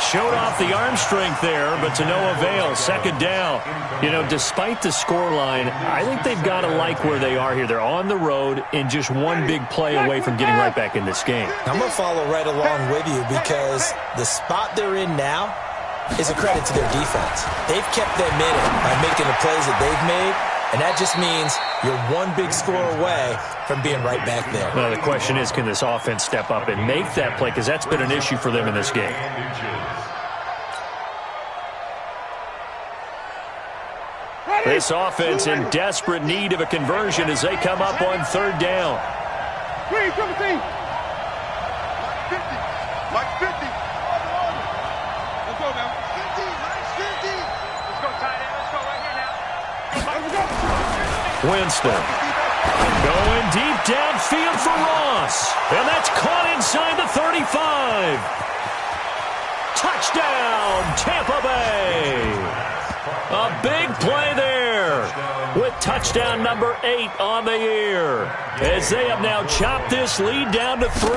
Showed off the arm strength there, but to no avail. Second down. You know, despite the scoreline, I think they've got to like where they are here. They're on the road and just one big play away from getting right back in this game. I'm going to follow right along with you because the spot they're in now is a credit to their defense. They've kept them in it by making the plays that they've made, and that just means you're one big score away from being right back there. Well, the question is, can this offense step up and make that play? Because that's been an issue for them in this game. This offense in desperate need of a conversion as they come up on third down. Green, 17. 50. Like 50. Let's go now. 50. Nice 50. Let's go tight end. Let's go right here now. Let's go. Winston going deep downfield for Ross. And that's caught inside the 35. Touchdown, Tampa Bay. A big play there with touchdown number 8 on the year as they have now chopped this lead down to 3.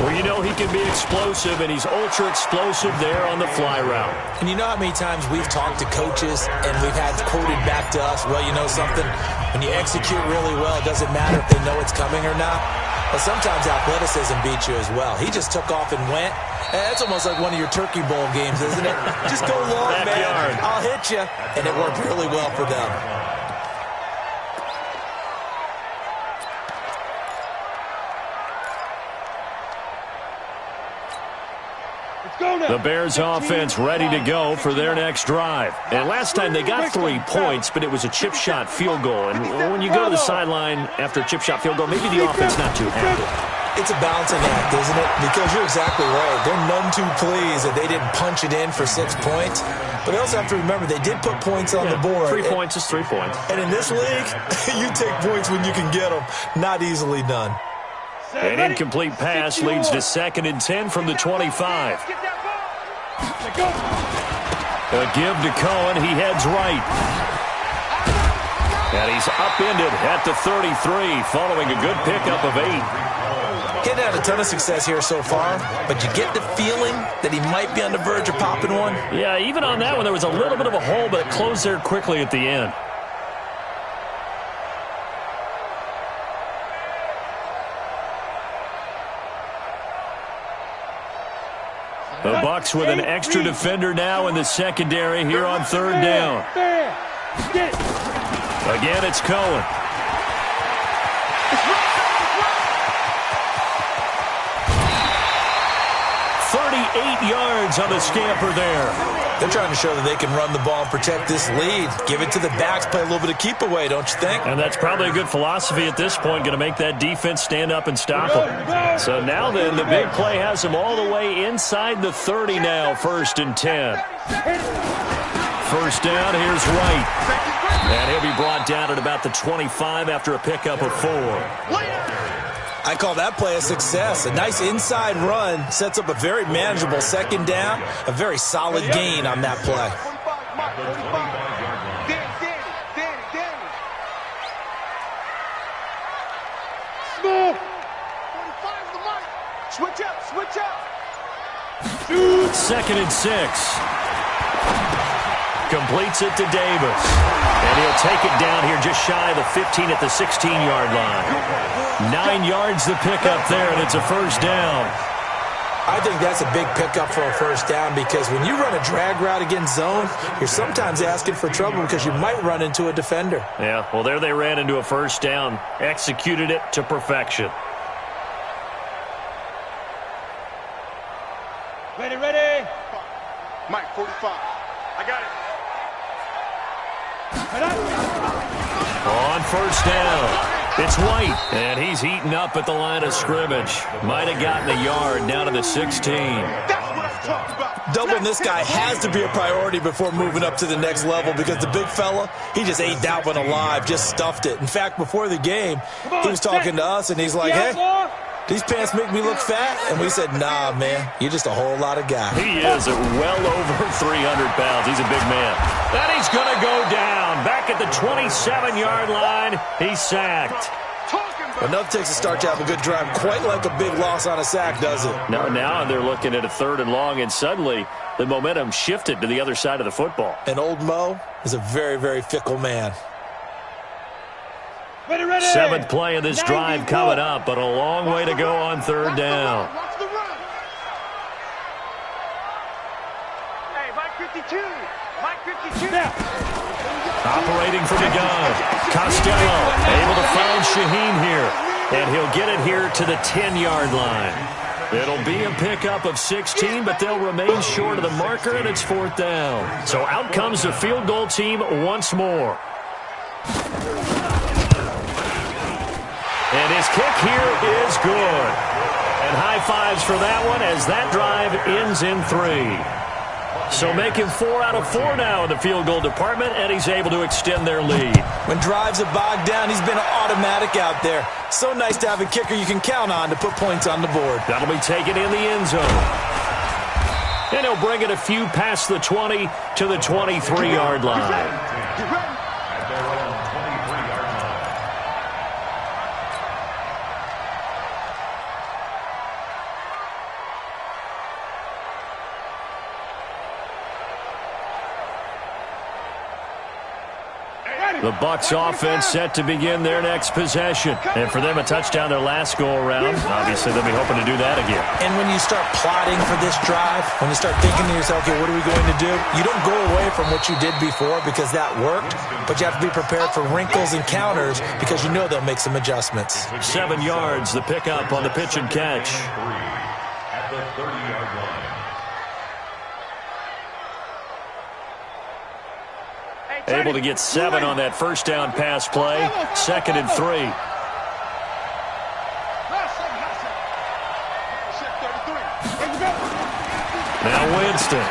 Well, you know he can be explosive, and he's ultra-explosive there on the fly route. And you know how many times we've talked to coaches and we've had quoted back to us, well, you know something? When you execute really well, it doesn't matter if they know it's coming or not. But sometimes athleticism beats you as well. He just took off and went. That's almost like one of your Turkey Bowl games, isn't it? Just go long, man. I'll hit you. And it worked really well for them. The Bears offense ready to go for their next drive. And last time they got 3 points, but it was a chip shot field goal. And when you go to the sideline after a chip shot field goal, maybe the offense not too happy. It's a balancing act, isn't it? Because you're exactly right. They're none too pleased that they didn't punch it in for 6 points. But they also have to remember they did put points on the board. 3 points is 3 points. And in this league, you take points when you can get them. Not easily done. An incomplete pass leads to 2nd and 10 from the 25. A give to Cohen. He heads right. And he's upended at the 33 following a good pickup of 8. Getting had a ton of success here so far, but you get the feeling that he might be on the verge of popping one. Yeah, even on that one, there was a little bit of a hole, but it closed there quickly at the end. The Bucs with an extra defender now in the secondary here on 3rd down. Again, it's Cohen. Yards on the scamper there. They're trying to show that they can run the ball and protect this lead. Give it to the backs, play a little bit of keep away, don't you think? And that's probably a good philosophy at this point, going to make that defense stand up and stop them. So now then, the big play has them all the way inside the 30 now, 1st and 10. First down, here's Wright. And he'll be brought down at about the 25 after a pickup of 4. I call that play a success. A nice inside run sets up a very manageable 2nd down, a very solid gain on that play. Smith. 45 switch up. 2nd and 6. Completes it to Davis. And he'll take it down here just shy of the 15 at the 16-yard line. 9 yards the pickup there, and it's a 1st down. I think that's a big pickup for a 1st down because when you run a drag route against zone, you're sometimes asking for trouble because you might run into a defender. Yeah, well, there they ran into a 1st down. Executed it to perfection. Ready. Mike, 45. I got it. On 1st down, it's White, and he's heating up at the line of scrimmage. Might have gotten a yard down to the 16. Doubling this guy has to be a priority before moving up to the next level because the big fella, he just ate that one alive, just stuffed it. In fact, before the game, he was talking to us, and he's like, hey, these pants make me look fat? And we said, nah, man, you're just a whole lot of guy. He is at well over 300 pounds. He's a big man. And he's going to go down. Back at the 27-yard line, he's sacked. But nothing takes a start to have a good drive quite like a big loss on a sack, does it? No, now they're looking at a 3rd and long, and suddenly the momentum shifted to the other side of the football. And old Mo is a very, very fickle man. Ready. 7th play of this drive coming up, but a long way to go on 3rd down. Watch the run. Hey, Mike 52. Mike 52. Operating from the gun. Costello able to find Shaheen here. And he'll get it here to the 10-yard line. It'll be a pickup of 16, but they'll remain short of the marker, and it's 4th down. So out comes the field goal team once more. And his kick here is good. And high fives for that one as that drive ends in 3. So make him 4 out of 4 now in the field goal department, and he's able to extend their lead. When drives are bogged down, he's been automatic out there. So nice to have a kicker you can count on to put points on the board. That'll be taken in the end zone. And he'll bring it a few past the 20 to the 23-yard line. The Bucs offense set to begin their next possession. And for them, a touchdown their last go-around. Obviously, they'll be hoping to do that again. And when you start plotting for this drive, when you start thinking to yourself, okay, what are we going to do? You don't go away from what you did before because that worked, but you have to be prepared for wrinkles and counters because you know they'll make some adjustments. 7 yards, the pickup on the pitch and catch. At the 30-yard line. Able to get 7 on that first down pass play. 2nd and 3. Now Winston.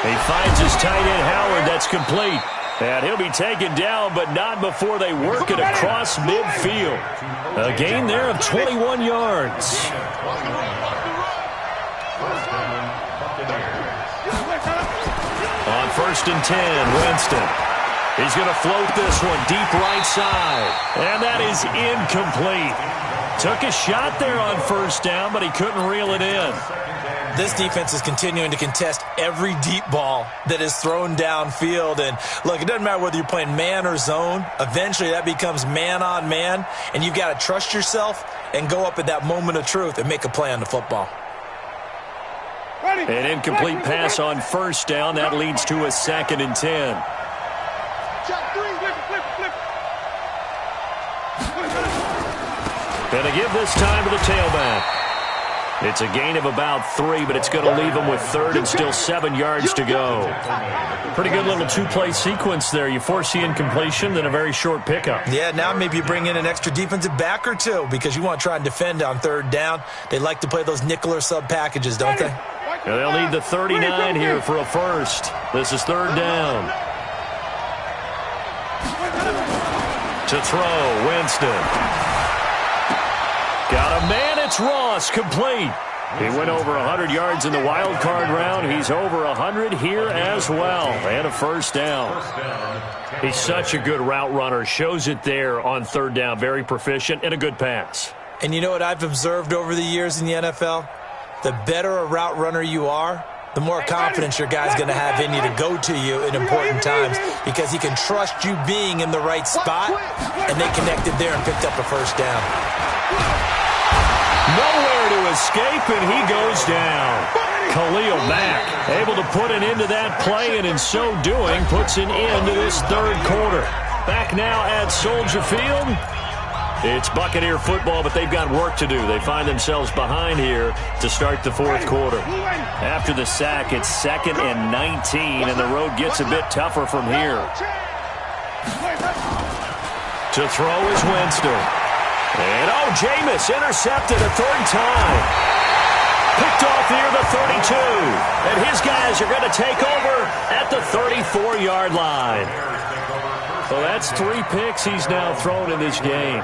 He finds his tight end Howard. That's complete. And he'll be taken down, but not before they work it across midfield. A gain there of 21 yards. On 1st and 10, Winston. He's going to float this one deep right side. And that is incomplete. Took a shot there on 1st down, but he couldn't reel it in. This defense is continuing to contest every deep ball that is thrown downfield. And, look, it doesn't matter whether you're playing man or zone. Eventually, that becomes man-on-man, and you've got to trust yourself and go up at that moment of truth and make a play on the football. An incomplete pass on 1st down. That leads to a 2nd and 10. Going to give this time to the tailback. It's a gain of about 3, but it's going to leave them with 3rd and still 7 yards to go. Pretty good little 2-play sequence there. You force the incompletion, then a very short pickup. Yeah, now maybe you bring in an extra defensive back or two because you want to try and defend on 3rd down. They like to play those nickel or sub packages, don't they? Yeah, they'll need the 39 here for a first. This is 3rd down. To throw, Winston. Got a man, it's Ross, complete. He went over 100 yards in the wild card round. He's over 100 here as well. And a 1st down. He's such a good route runner. Shows it there on 3rd down. Very proficient and a good pass. And you know what I've observed over the years in the NFL? The better a route runner you are, the more confidence your guy's going to have in you to go to you in important times because he can trust you being in the right spot, and they connected there and picked up a 1st down. Nowhere to escape, and he goes down. Khalil Mack able to put an end to that play, and in so doing, puts an end to this 3rd quarter. Back now at Soldier Field. It's Buccaneer football, but they've got work to do. They find themselves behind here to start the 4th quarter. After the sack, it's 2nd and 19, and the road gets a bit tougher from here. To throw is Winston. And, Jameis intercepted a 3rd time. Picked off near the 32. And his guys are going to take over at the 34-yard line. So that's 3 picks he's now thrown in this game.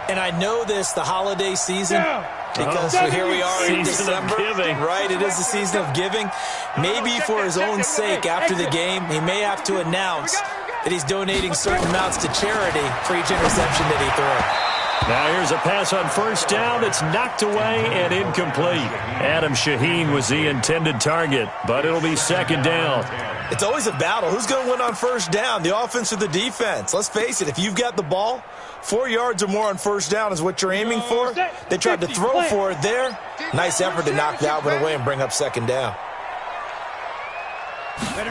And I know this, the holiday season, because here we are in December. Right, it is the season of giving. Maybe for his own sake, after the game, he may have to announce that he's donating certain amounts to charity for each interception that he threw. Now here's a pass on 1st down. It's knocked away and incomplete. Adam Shaheen was the intended target, but it'll be 2nd down. It's always a battle. Who's going to win on 1st down, the offense or the defense? Let's face it, if you've got the ball, 4 yards or more on 1st down is what you're aiming for. They tried to throw for it there. Nice effort to knock that one away and bring up 2nd down. Ready.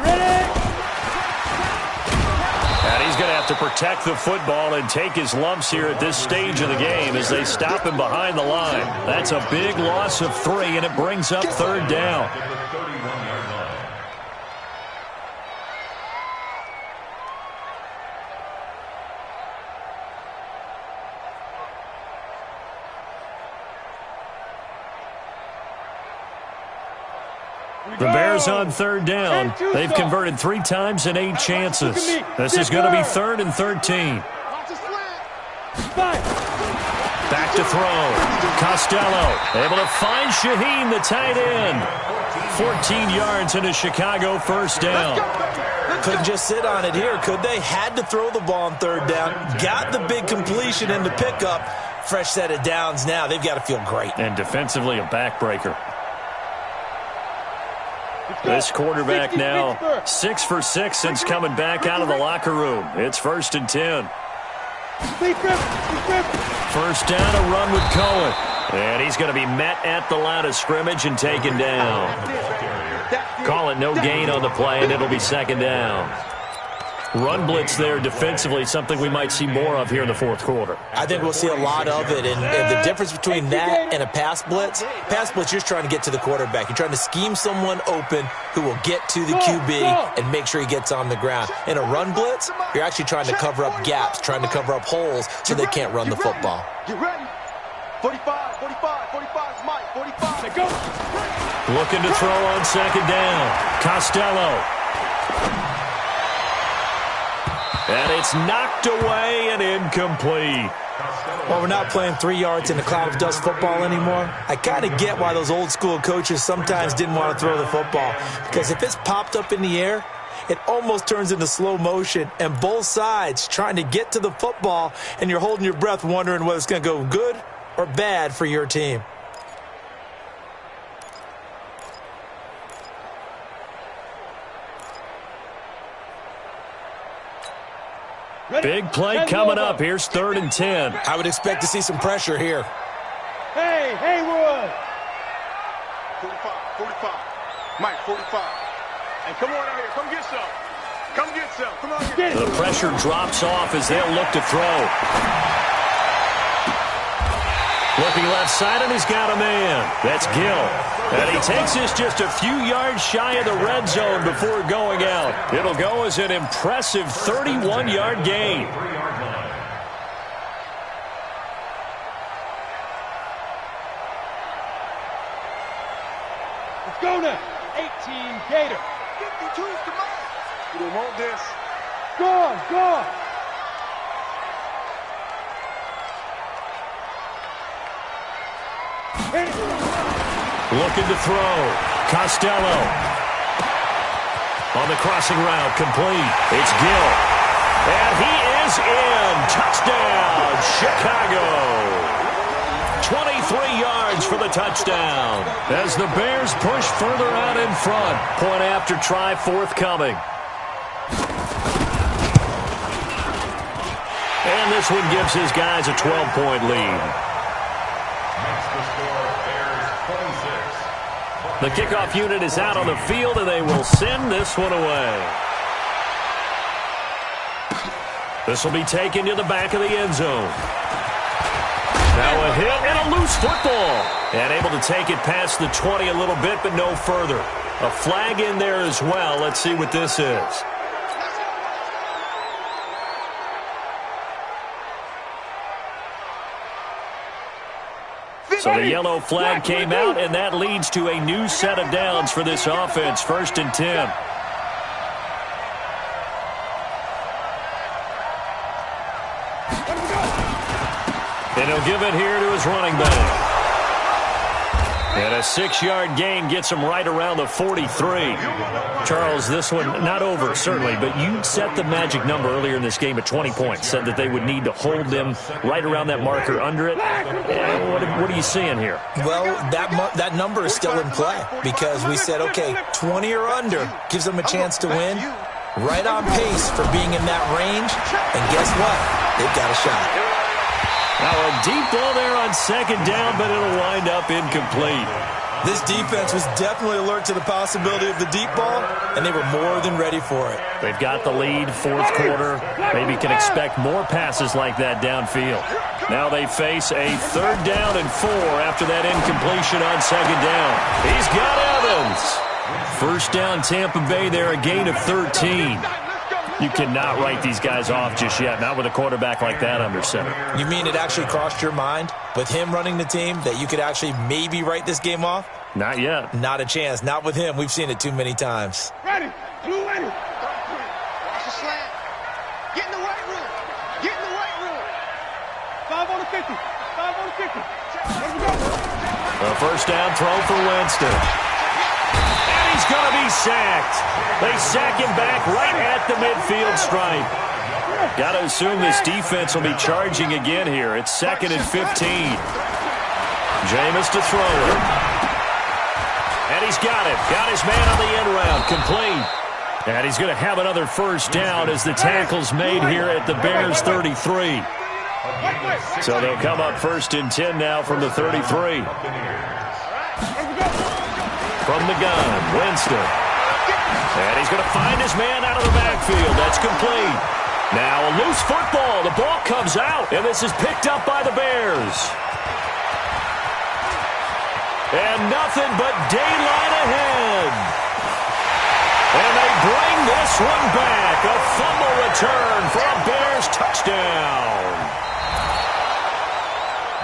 And he's going to have to protect the football and take his lumps here at this stage of the game as they stop him behind the line. That's a big loss of 3, and it brings up 3rd down. The Bears on 3rd down. They've converted 3 times in 8 chances. This is going to be 3rd and 13. Back to throw. Costello able to find Shaheen, the tight end. 14 yards into Chicago 1st down. Couldn't just sit on it here, could they? Had to throw the ball on 3rd down. Got the big completion in the pickup. Fresh set of downs now. They've got to feel great. And defensively, a backbreaker. This quarterback now 6 for 6 since coming back out of the locker room. It's 1st and 10. First down, a run with Cohen. And he's going to be met at the line of scrimmage and taken down. Call it no gain on the play, and it'll be 2nd down. Run blitz there defensively, something we might see more of here in the 4th quarter. I think we'll see a lot of it, and the difference between that and a pass blitz, you're just trying to get to the quarterback. You're trying to scheme someone open who will get to the QB and make sure he gets on the ground. In a run blitz, you're actually trying to cover up gaps, trying to cover up holes so they can't run the football. Get ready. 45, 45, 45, Mike, 45. Let's go. Looking to throw on 2nd down. Costello. And it's knocked away and incomplete. Well, we're not playing 3 yards in a cloud of dust football anymore. I kind of get why those old school coaches sometimes didn't want to throw the football. Because if it's popped up in the air, it almost turns into slow motion. And both sides trying to get to the football, and you're holding your breath wondering whether it's going to go good or bad for your team. Big play coming up. Here's 3rd and 10. I would expect to see some pressure here. Hey, Haywood. 45, 45. Mike, 45. Hey, come on out here. Come get some. Come get some. Come on here. The pressure drops off as they'll look to throw. Looking left side, and he's got a man. That's Gill. And he takes this just a few yards shy of the red zone before going out. It'll go as an impressive 31-yard gain. Let's go now. 18 Gator. 52's the mark. You don't want this. Gone, gone. Looking to throw. Costello. On the crossing route, complete. It's Gill. And he is in. Touchdown, Chicago. 23 yards for the touchdown. As the Bears push further out in front. Point after try forthcoming. And this one gives his guys a 12-point lead. The kickoff unit is out on the field, and they will send this one away. This will be taken to the back of the end zone. Now a hit and a loose football. And able to take it past the 20 a little bit, but no further. A flag in there as well. Let's see what this is. So the yellow flag came out, and that leads to a new set of downs for this offense. 1st and 10. And he'll give it here to his running back. And a 6-yard gain gets him right around the 43. Charles, this one not over, certainly, but you set the magic number earlier in this game at 20 points. Said that they would need to hold them right around that marker under it. What are you seeing here? Well, that number is still in play because we said, okay, 20 or under gives them a chance to win. Right on pace for being in that range. And guess what? They've got a shot. Now a deep ball there on 2nd down, but it'll wind up incomplete. This defense was definitely alert to the possibility of the deep ball, and they were more than ready for it. They've got the lead, 4th quarter. Maybe can expect more passes like that downfield. Now they face a 3rd down and 4 after that incompletion on 2nd down. He's got Evans. 1st down Tampa Bay there, a gain of 13. You cannot write these guys off just yet, not with a quarterback like that under center. You mean it actually crossed your mind with him running the team that you could actually maybe write this game off? Not yet. Not a chance. Not with him. We've seen it too many times. Ready. Blue ready. Watch the slant. Get in the weight room. Get in the weight room. 5 on the 50. 5 on the 50. Let's go. A 1st down throw for Winston. He's going to be sacked. They sack him back right at the midfield stripe. Got to assume this defense will be charging again here. It's 2nd and 15. Jameis to throw it. And And he's got it. Got his man on the end round. Complete. And he's going to have another first down as the tackle's made here at the Bears 33. So they'll come up 1st and 10 now from the 33. From the gun, Winston. And he's going to find his man out of the backfield. That's complete. Now a loose football. The ball comes out, and this is picked up by the Bears. And nothing but daylight ahead. And they bring this one back. A fumble return for a Bears touchdown.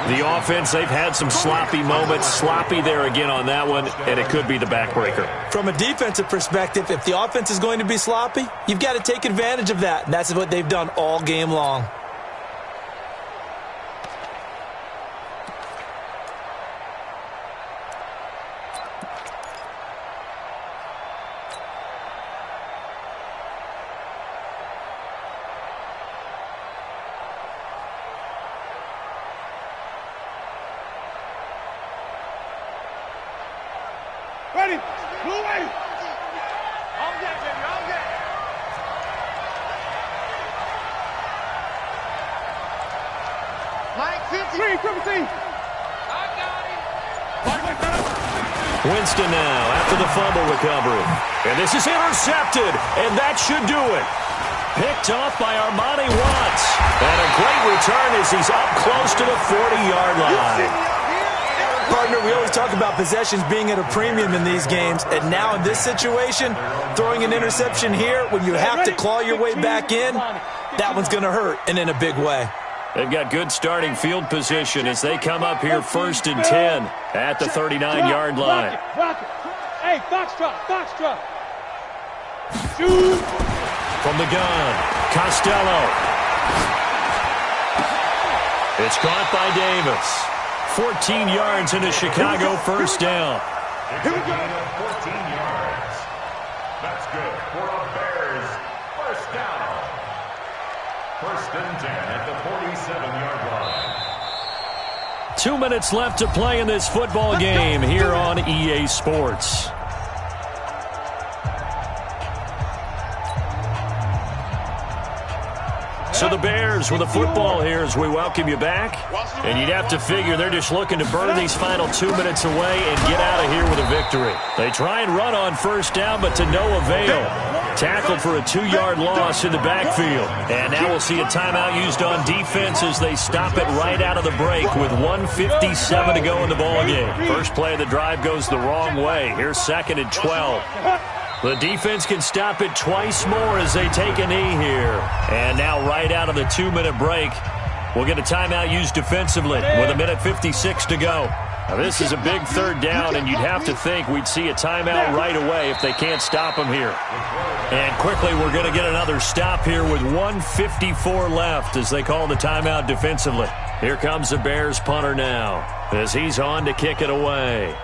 The offense, they've had some sloppy moments. Sloppy there again on that one, and it could be the backbreaker. From a defensive perspective, if the offense is going to be sloppy, you've got to take advantage of that, and that's what they've done all game long. Ready? Blue way. On deck, baby, on deck. Mike 50. Triple T. I got him. Winston now after the fumble recovery. And this is intercepted, and that should do it. Picked off by Armani Watts. And a great return as he's up close to the 40-yard line. Partner, we always talk about possessions being at a premium in these games, and now in this situation, throwing an interception here when you have to claw your way back in, that one's going to hurt, and in a big way. They've got good starting field position as they come up here 1st and 10 at the 39-yard line. Rock it. Hey, Foxtrot. Shoot. From the gun, Costello. It's caught by Davis. 14 yards into Chicago, first down. Here we go. 14 yards. That's good for a Bears first down. 1st and 10 at the 47-yard line. 2 minutes left to play in this football game here on EA Sports. So the Bears with the football here as we welcome you back. And you'd have to figure they're just looking to burn these final 2 minutes away and get out of here with a victory. They try and run on first down, but to no avail. Tackled for a 2-yard loss in the backfield. And now we'll see a timeout used on defense as they stop it right out of the break with 1:57 to go in the ballgame. First play of the drive goes the wrong way. Here's 2nd and 12. The defense can stop it twice more as they take a knee here. And now right out of the 2-minute break, we'll get a timeout used defensively with 1:56 to go. Now this is a big 3rd down, and you'd have to think we'd see a timeout right away if they can't stop them here. And quickly we're going to get another stop here with 1:54 left as they call the timeout defensively. Here comes the Bears punter now as he's on to kick it away.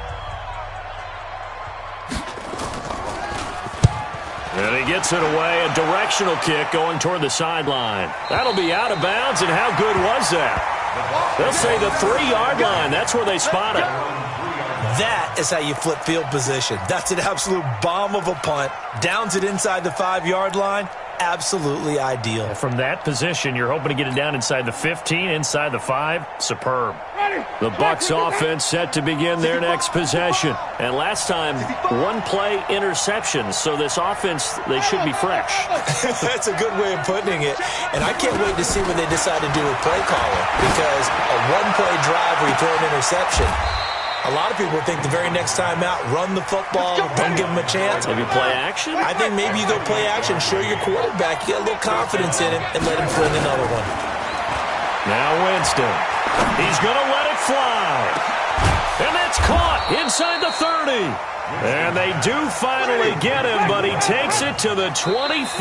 And he gets it away, a directional kick going toward the sideline. That'll be out of bounds, and how good was that? They'll say the 3-yard line. That's where they spot it. That is how you flip field position. That's an absolute bomb of a punt. Downs it inside the 5-yard line. Absolutely ideal. From that position, you're hoping to get it down inside the 15, inside the 5. Superb. The Bucs offense set to begin their next possession. And last time, 1-play interception. So this offense, they should be fresh. That's a good way of putting it. And I can't wait to see what they decide to do with play calling. Because a 1-play drive where you throw an interception, a lot of people think the very next time out, run the football, don't give them a chance. Maybe play action? I think maybe you go play action, show your quarterback, you get a little confidence in him, and let him fling another one. Now Winston. He's going to let it fly. And that's caught inside the 30. And they do finally get him, but he takes it to the 25.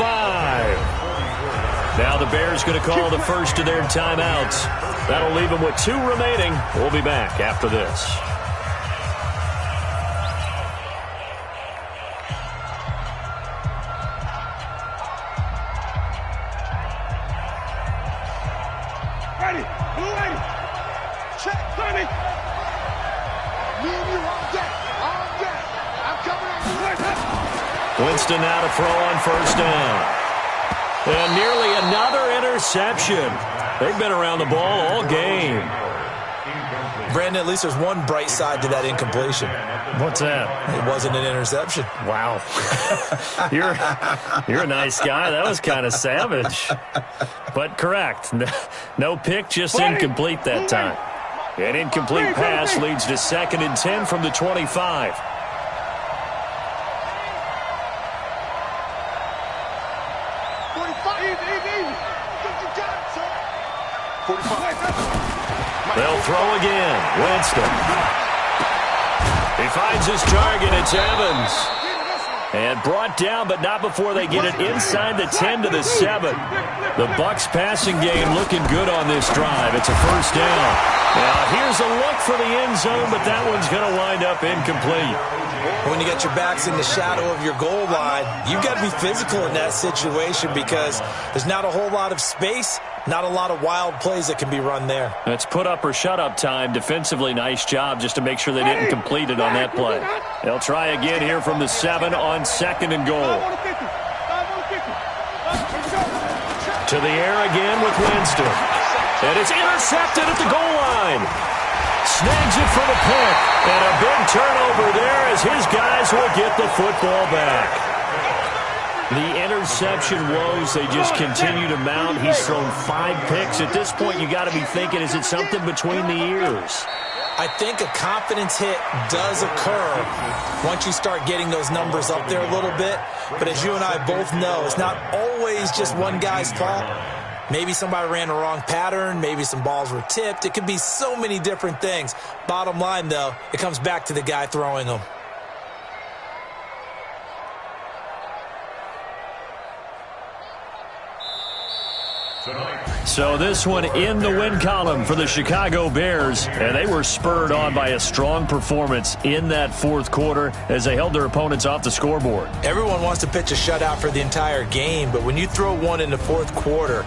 Now the Bears going to call the first of their timeouts. That'll leave them with 2 remaining. We'll be back after this. Winston now to throw on first down. And nearly another interception. They've been around the ball all game. Brandon, at least there's one bright side to that incompletion. What's that? It wasn't an interception. Wow. You're a nice guy. That was kind of savage. But correct. No pick, just incomplete that time. An incomplete pass leads to 2nd and 10 from the 25. They'll throw again. Winston. He finds his target. It's Evans. And brought down, but not before they get it inside the 10 to the 7. The Bucs passing game looking good on this drive. It's a first down. Now here's a look for the end zone, but that one's going to wind up incomplete. When you get your backs in the shadow of your goal line, you've got to be physical in that situation because there's not a whole lot of space. Not a lot of wild plays that can be run there. That's put up or shut up time. Defensively, nice job just to make sure they didn't complete it on that play. They'll try again here from the 7 on 2nd and goal. To the air again with Winston. And it's intercepted at the goal line. Snags it for the pick. And a big turnover there as his guys will get the football back. The interception woes, they just continue to mount. He's thrown 5 picks. At this point, you got to be thinking, is it something between the ears? I think a confidence hit does occur once you start getting those numbers up there a little bit. But as you and I both know, it's not always just one guy's fault. Maybe somebody ran the wrong pattern. Maybe some balls were tipped. It could be so many different things. Bottom line, though, it comes back to the guy throwing them. So this one in the win column for the Chicago Bears, and they were spurred on by a strong performance in that 4th quarter as they held their opponents off the scoreboard. Everyone wants to pitch a shutout for the entire game, but when you throw one in the 4th quarter,